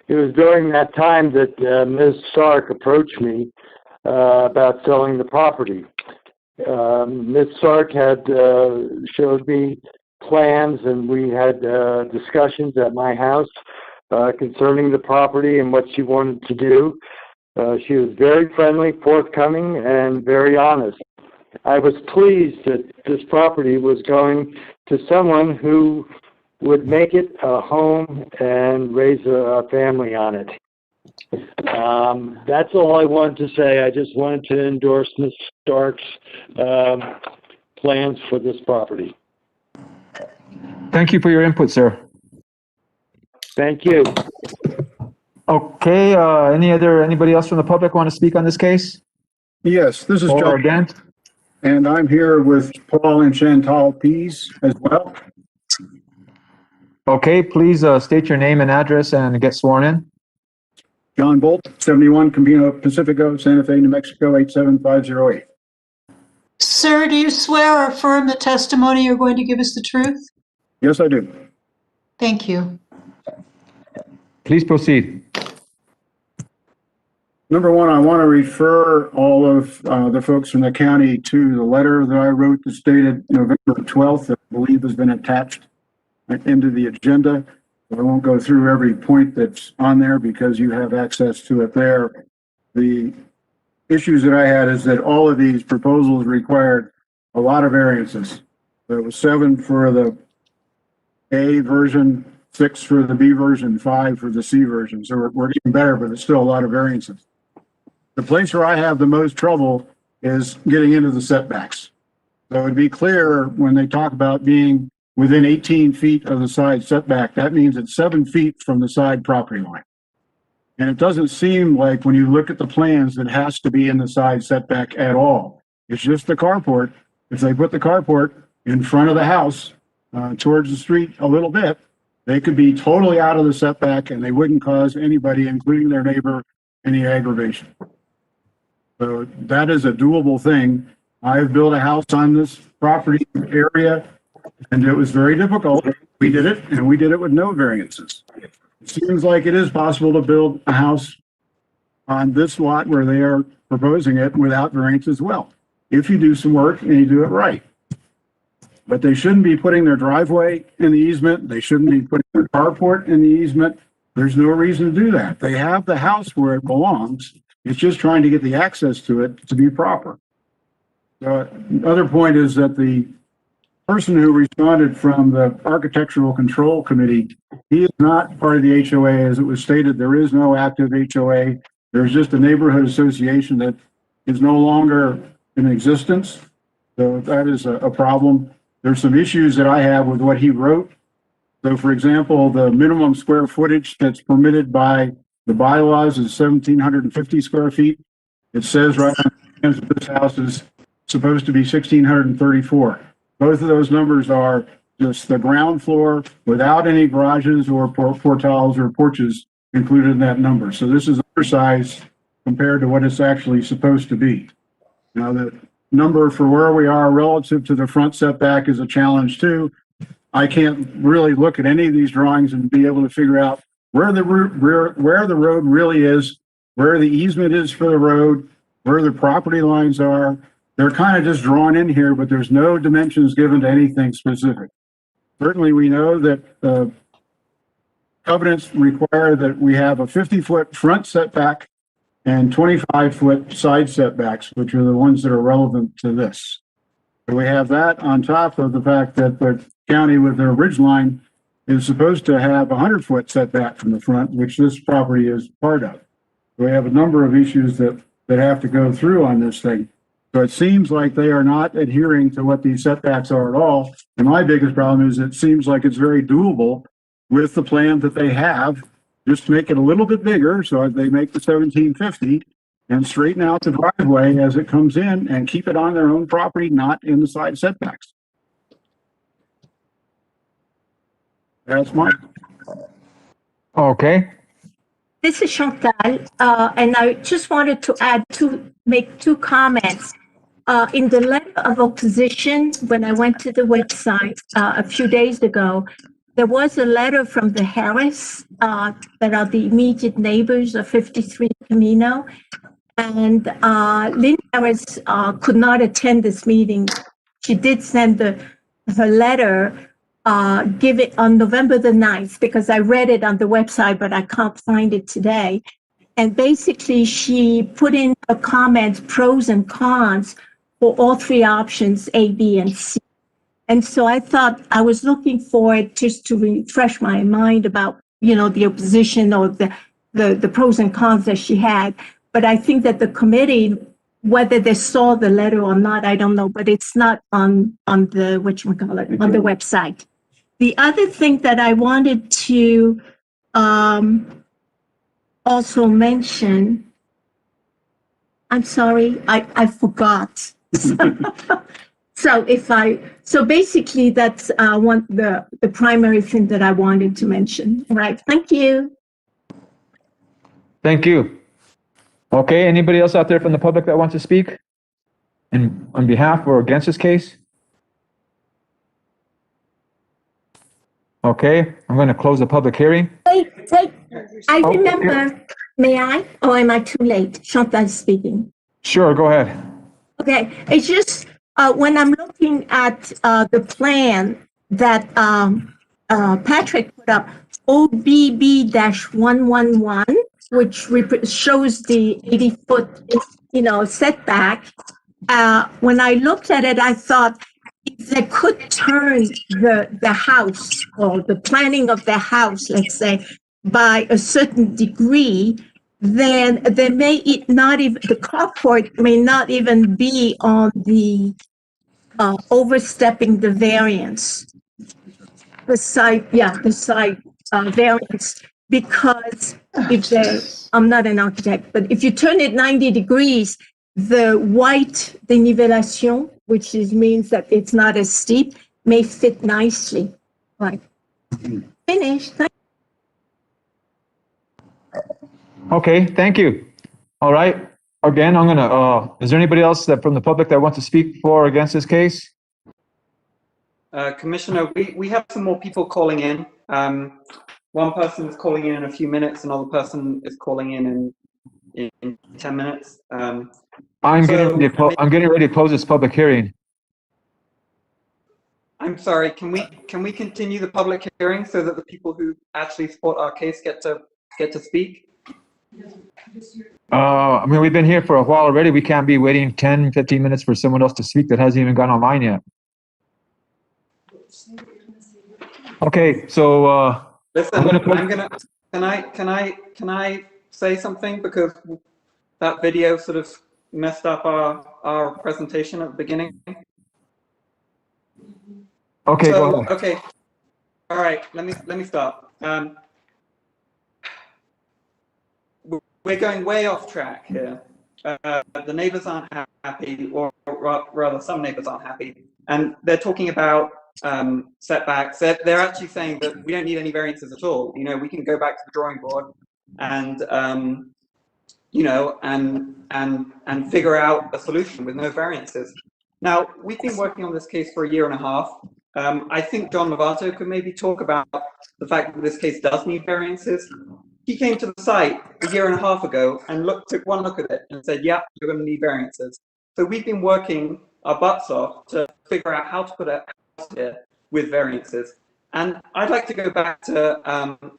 it was during that time that Ms. Stark approached me about selling the property. Ms. Stark had showed me plans, and we had discussions at my house concerning the property and what she wanted to do. She was very friendly, forthcoming, and very honest. I was pleased that this property was going to someone who would make it a home and raise a family on it. That's all I wanted to say. I just wanted to endorse Ms. Stark's plans for this property.
Thank you for your input, sir.
Thank you.
Okay, anybody else from the public want to speak on this case?
Yes, this is
Or
John,
again?
and I'm here with Paul and Chantal Pease as well.
Okay, please state your name and address and get sworn in.
John Bolt, 71 Camino Pacifico, Santa Fe, New Mexico, 87508.
Sir, do you swear or affirm the testimony you're going to give us the truth?
Yes, I do.
Thank you.
Please proceed.
Number one, I want to refer all of the folks from the county to the letter that I wrote that stated November 12th, that I believe has been attached into the agenda. I won't go through every point that's on there because you have access to it there. The issues that I had is that all of these proposals required a lot of variances. There was 7 for the A version, 6 for the B version, 5 for the C version. So we're getting better, but it's still a lot of variances. The place where I have the most trouble is getting into the setbacks. So it'd be clear when they talk about being within 18 feet of the side setback, that means it's 7 feet from the side property line. And it doesn't seem like when you look at the plans, it has to be in the side setback at all. It's just the carport. If they put the carport in front of the house towards the street a little bit, they could be totally out of the setback and they wouldn't cause anybody, including their neighbor, any aggravation. So that is a doable thing. I've built a house on this property area and it was very difficult. We did it and we did it with no variances. It seems like it is possible to build a house on this lot where they are proposing it without variance as well, if you do some work and you do it right. But they shouldn't be putting their driveway in the easement. They shouldn't be putting their carport in the easement. There's no reason to do that. They have the house where it belongs. It's just trying to get the access to it to be proper. The other point is that the person who responded from the Architectural Control Committee, he is not part of the HOA. As it was stated, there is no active HOA. There's just a neighborhood association that is no longer in existence. So that is a problem. There's some issues that I have with what he wrote. So for example, the minimum square footage that's permitted by the bylaws is 1,750 square feet. It says right on the plans that this house is supposed to be 1,634. Both of those numbers are just the ground floor without any garages or portals or porches included in that number. So this is undersized compared to what it's actually supposed to be. Now the number for where we are relative to the front setback is a challenge too. I can't really look at any of these drawings and be able to figure out where the road really is, where the easement is for the road, where the property lines are. They're kind of just drawn in here, but there's no dimensions given to anything specific. Certainly we know that covenants require that we have a 50-foot front setback and 25-foot side setbacks, which are the ones that are relevant to this. So we have that on top of the fact that the county with their ridge line is supposed to have a 100-foot setback from the front, which this property is part of. So we have a number of issues that have to go through on this thing. So it seems like they are not adhering to what these setbacks are at all. And my biggest problem is it seems like it's very doable with the plan that they have. Just make it a little bit bigger so they make the 1,750 and straighten out the driveway as it comes in and keep it on their own property, not in the side setbacks. That's mine.
Okay.
This is Chantal, and I just wanted to make 2 comments. In the letter of opposition, when I went to the website a few days ago, there was a letter from the Harris, that are the immediate neighbors of 53 Camino. And Lynn Harris could not attend this meeting. She did send her letter, give it on November the 9th, because I read it on the website, but I can't find it today. And basically, she put in her comments, pros and cons for all three options, A, B, and C. And so I thought I was looking for it just to refresh my mind about, the opposition or the pros and cons that she had. But I think that the committee, whether they saw the letter or not, I don't know, but it's not on the, whatchamacallit, on the website. The other thing that I wanted to also mention, I'm sorry, I forgot. So basically that's the primary thing that I wanted to mention. All right, thank you.
Thank you. Okay, anybody else out there from the public that wants to speak on behalf or against this case? Okay, I'm going to close the public hearing.
Wait, I remember, may I? Or am I too late? Chantal speaking.
Sure, go ahead.
Okay, it's just when I'm looking at the plan that Patrick put up, OBB-111, which shows the 80-foot, setback. When I looked at it, I thought if they could turn the house or the planning of the house, let's say, by a certain degree, then they may not even, the carport may not even be on the overstepping the variance. The side variance, because I'm not an architect, but if you turn it 90 degrees, the white dénivellation, which means that it's not as steep, may fit nicely. Right. Finished.
Okay, thank you. All right. Again, I'm gonna, is there anybody else from the public that wants to speak for or against this case?
Commissioner, we have some more people calling in. One person is calling in a few minutes, another person is calling in 10 minutes.
I'm getting ready to close this public hearing.
I'm sorry, can we continue the public hearing so that the people who actually support our case get to speak?
I mean, we've been here for a while already. We can't be waiting 10, 15 minutes for someone else to speak that hasn't even gone online yet. Okay, so
listen, can I say something, because that video sort of messed up our presentation at the beginning.
Okay,
so,
go ahead.
Okay, all right, let me start. We're going way off track here. The neighbors aren't happy, or rather some neighbors aren't happy, and they're talking about setbacks. They're actually saying that we don't need any variances at all. We can go back to the drawing board and and figure out a solution with no variances. Now, we've been working on this case for 1.5 years. I think John Lovato could maybe talk about the fact that this case does need variances. He came to the site 1.5 years ago and took one look at it and said, yeah, you're going to need variances. So we've been working our butts off to figure out how to put a house here with variances. And I'd like to go back to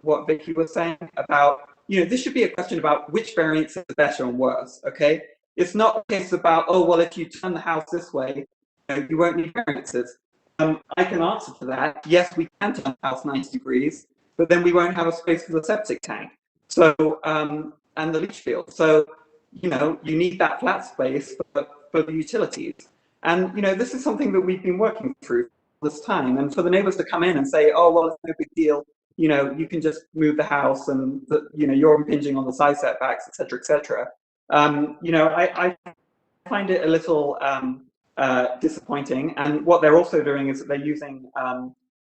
what Vicky was saying about, this should be a question about which variance is better and worse, okay? It's not a case about, oh, well, if you turn the house this way, you won't need variances. I can answer to that. Yes, we can turn the house 90 degrees, but then we won't have a space for the septic tank. So, and the leach field. So, you need that flat space for the utilities. And, this is something that we've been working through this time. And for the neighbors to come in and say, oh, well, it's no big deal. You can just move the house and, you're impinging on the side setbacks, et cetera, et cetera. I find it a little disappointing. And what they're also doing is that they're using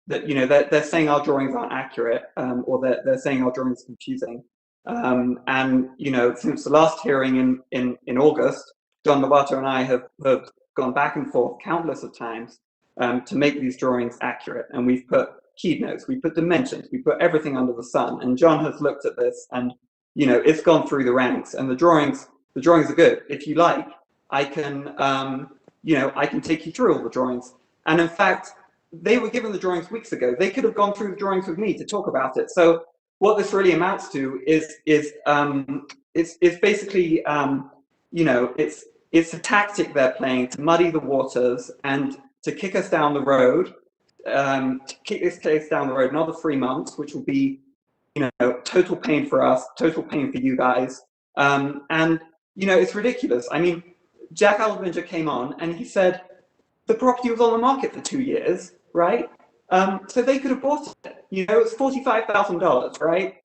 they're saying our drawings aren't accurate, or they're saying our drawings are confusing. And since the last hearing in August, John Lovato and I have gone back and forth countless of times to make these drawings accurate. And we've put keynotes, we put dimensions, we put everything under the sun. And John has looked at this, and you know, it's gone through the ranks, and the drawings are good. If you like, I can, you know, I can take you through all the drawings. And in fact, they were given the drawings weeks ago. They could have gone through the drawings with me to talk about it. So what this really amounts to is basically, you know, it's a tactic they're playing to muddy the waters and to kick us down the road, to kick this case down the road another 3 months, which will be, you know, total pain for us, total pain for you guys. And, you know, it's ridiculous. I mean, Jack Albinger came on and he said the property was on the market for 2 years, right? So they could have bought it. You know, it's $45,000, right?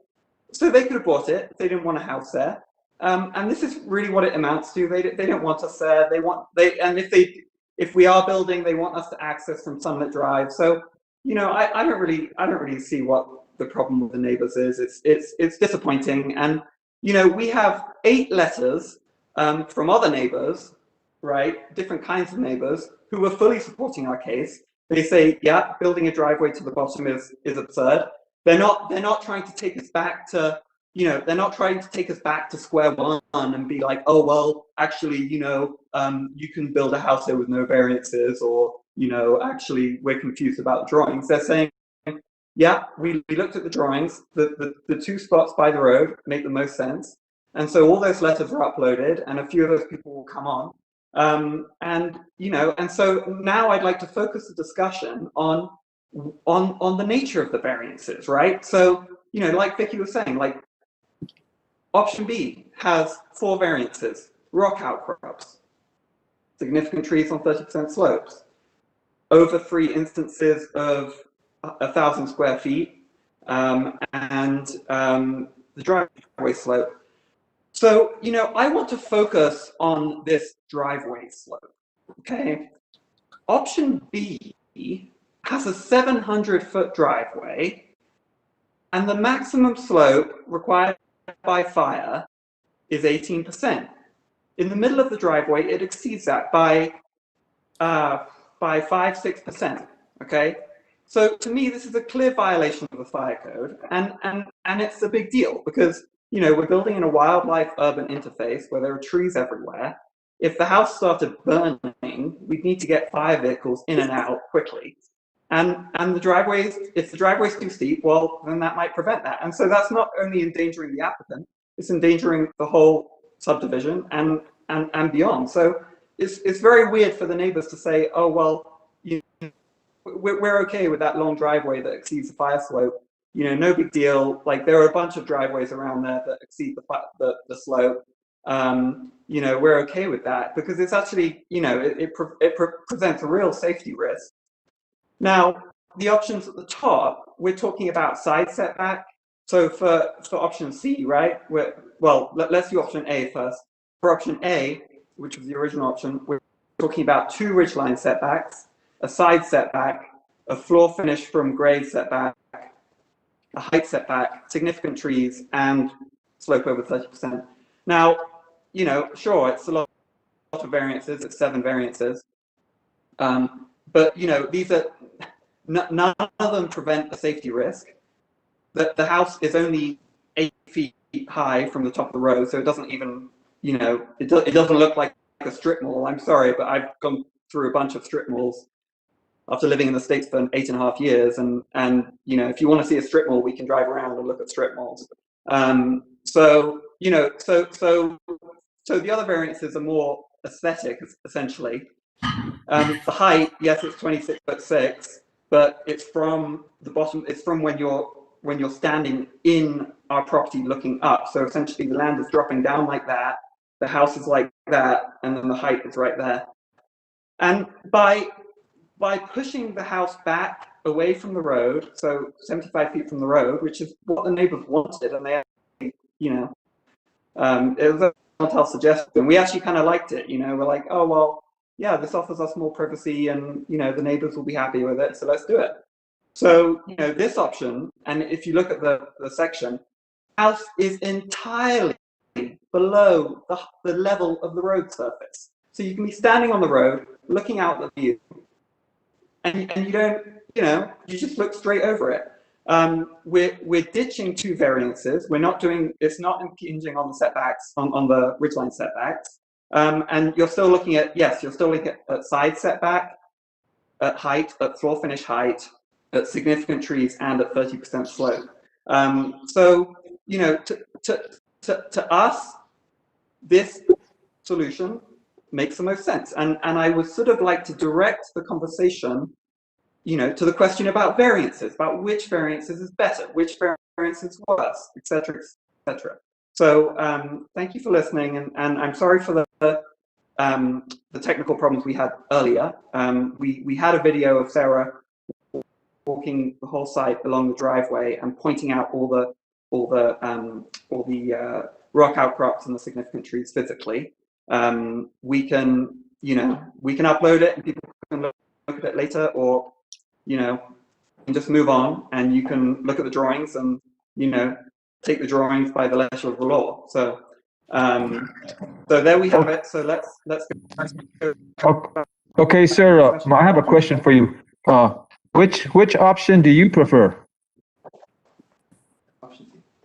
So they could have bought it if they didn't want a house there. And this is really what it amounts to. They don't want us there. And if we are building, they want us to access from Sunlit Drive. So, you know, I don't really see what the problem with the neighbors is. It's disappointing. And, you know, we have 8 letters from other neighbors, right? Different kinds of neighbors who are fully supporting our case. They say, yeah, building a driveway to the bottom is absurd. They're not trying to take us back to, you know, they're not trying to take us back to square one and be like, oh, well, actually, you know, you can build a house there with no variances, or, you know, actually, we're confused about the drawings. They're saying, yeah, we looked at the drawings. The 2 spots by the road make the most sense. And so all those letters are uploaded, and a few of those people will come on. And, you know, and so now I'd like to focus the discussion on the nature of the variances, right? So, you know, like Vicky was saying, like, option B has 4 variances: rock outcrops, significant trees on 30% slopes, over 3 instances of 1,000 square feet, and the driveway slope. So, you know, I want to focus on this driveway slope, okay? Option B has a 700-foot driveway, and the maximum slope required by fire is 18%. In the middle of the driveway, it exceeds that by 5-6%, okay? So to me, this is a clear violation of the fire code, and it's a big deal because, you know, we're building in a wildlife urban interface where there are trees everywhere. If the house started burning, we'd need to get fire vehicles in and out quickly. And the driveways, if the driveway's too steep, well, then that might prevent that. And so that's not only endangering the applicant, it's endangering the whole subdivision and beyond. So it's very weird for the neighbors to say, oh, well, you know, we're okay with that long driveway that exceeds the fire slope. You know, no big deal. Like, there are a bunch of driveways around there that exceed the slope. You know, we're okay with that because it's actually, you know, it presents a real safety risk. Now, the options at the top, we're talking about side setback. So for option C, right? Let's do option A first. For option A, which was the original option, we're talking about 2 ridgeline setbacks, a side setback, a floor finish from grade setback, a height setback, significant trees, and slope over 30%. Now, you know, sure, it's a lot of variances. It's 7 variances. But, you know, these are, none of them prevent a safety risk. The house is only 8 feet high from the top of the road, so it doesn't even, you know, it doesn't look like a strip mall. I'm sorry, but I've gone through a bunch of strip malls after living in the States for 8.5 years. And you know, if you want to see a strip mall, we can drive around and look at strip malls. So, you know, so the other variances are more aesthetic, essentially. The height, yes, it's 26'6", but it's from the bottom. It's from when you're standing in our property looking up. So essentially, the land is dropping down like that. The house is like that, and then the height is right there. And by pushing the house back away from the road, so 75 feet from the road, which is what the neighbors wanted, and they, you know, it was a hotel suggestion. We actually kind of liked it. You know, we're like, oh well, yeah, this offers us more privacy, and you know, the neighbors will be happy with it, so let's do it. So, you know, this option, and if you look at the section, house is entirely below the level of the road surface. So you can be standing on the road, looking out the view, and you don't, you just look straight over it. We're ditching 2 variances. It's not impinging on the setbacks, on the ridgeline setbacks. And you're still looking at, you're still looking at side setback, at height, at floor finish height, at significant trees, and at 30% slope. So, to us, this solution makes the most sense. And I would sort of like to direct the conversation, to the question about variances, about which variances is better, which variance is worse, et cetera, et cetera. So thank you for listening, and I'm sorry for the technical problems we had earlier. We had a video of Sarah walking the whole site along the driveway and pointing out all the rock outcrops and the significant trees physically. We can upload it and people can look at it later, or and just move on, and you can look at the drawings and take the drawings by the letter of the law. So so there we have it. So let's go.
Okay, sir. I have a question for you. Which option do you prefer?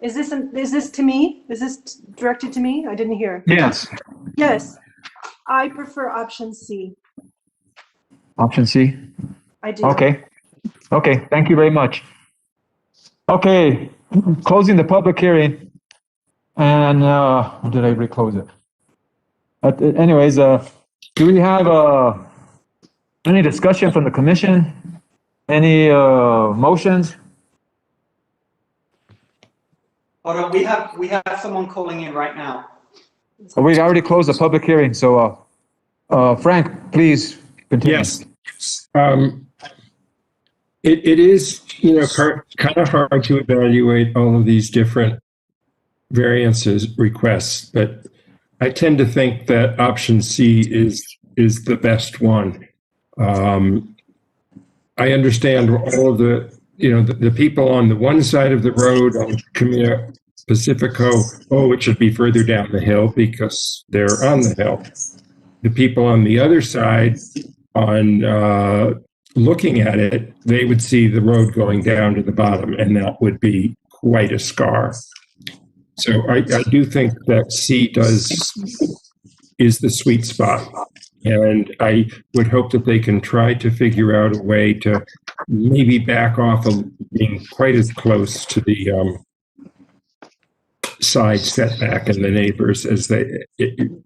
Is this to me? Is this directed to me? I didn't hear.
Yes.
Yes. I prefer option C.
Option C?
I do.
Okay. Okay, thank you very much. Okay, closing the public hearing. And did I reclose it? Anyways, do we have any discussion from the commission? Any motions?
Hold on, we have someone calling in right now.
We already closed the public hearing, so Frank, please continue.
Yes. It is, kind of hard to evaluate all of these different variances requests, but I tend to think that option C is the best one. I understand all of the people on the one side of the road on Camino Pacifico, it should be further down the hill because they're on the hill. The people on the other side, on looking at it, they would see the road going down to the bottom, and that would be quite a scar. So I do think that C is the sweet spot. And I would hope that they can try to figure out a way to maybe back off of being quite as close to the side setback and the neighbors as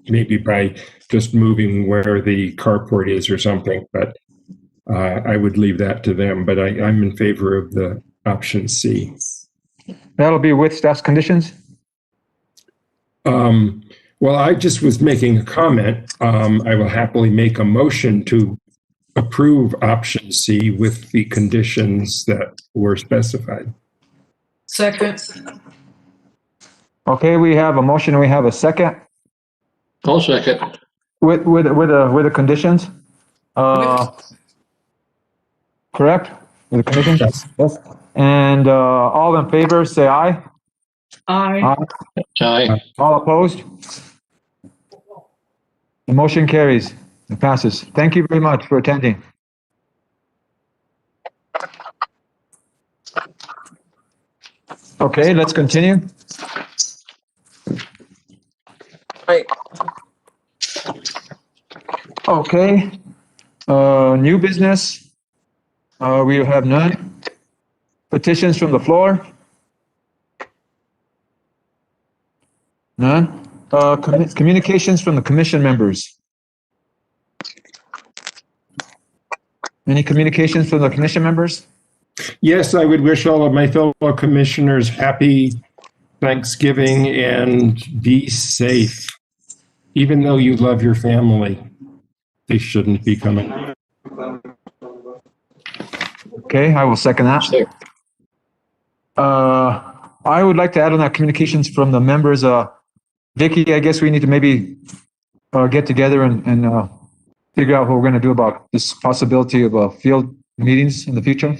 maybe by just moving where the carport is or something. But I would leave that to them. But I'm in favor of the option C.
That'll be with staff's conditions?
Well, I just was making a comment. I will happily make a motion to approve option C with the conditions that were specified.
Second.
Okay, we have a motion and we have a second.
I'll second.
With the conditions? Correct? With the conditions? Yes. And all in favor, say aye.
Aye.
Aye.
All opposed? The motion carries. It passes. Thank you very much for attending. Okay, let's continue.
Right.
Okay. New business. We have none. Petitions from the floor. None. Communications from the commission members. Any communications from the commission members?
Yes, I would wish all of my fellow commissioners happy Thanksgiving and be safe. Even though you love your family, they shouldn't be coming.
Okay, I will second that. I would like to add on that communications from the members. Vicky, I guess we need to maybe get together and figure out what we're going to do about this possibility of field meetings in the future.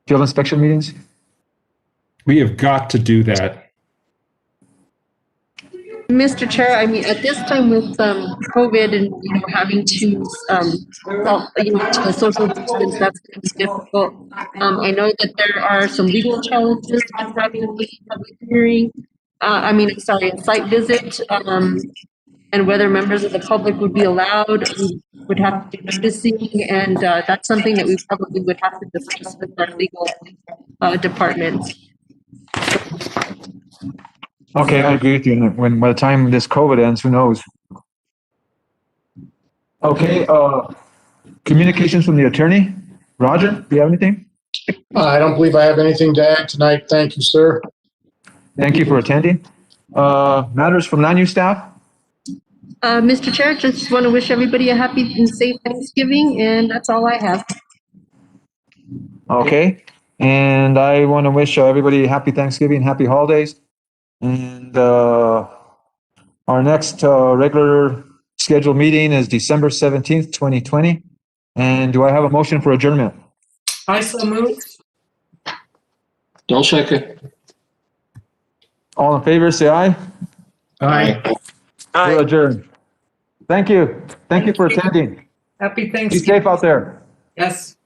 Field inspection meetings.
We have got to do that.
Mr. Chair, I mean, at this time with COVID and, having to, to social distance, that's going to be difficult. I know that there are some legal challenges with having a public hearing. A site visit, and whether members of the public would be allowed, we would have to do noticing, and that's something that we probably would have to discuss with our legal department.
Okay, I agree with you. When, by the time this COVID ends, who knows? Okay, communications from the attorney. Roger, do you have anything?
I don't believe I have anything to add tonight. Thank you, sir.
Thank you for attending. Matters from land use staff?
Mr. Chair, just want to wish everybody a happy and safe Thanksgiving, and that's all I have.
Okay, and I want to wish everybody happy Thanksgiving, happy holidays. And our next regular scheduled meeting is December 17th, 2020. And do I have a motion for adjournment?
I so move.
I'll second.
All in favor, say aye.
Aye.
We're adjourned. Thank you. Thank you for attending.
Happy
Be
Thanksgiving.
safe out there.
Yes.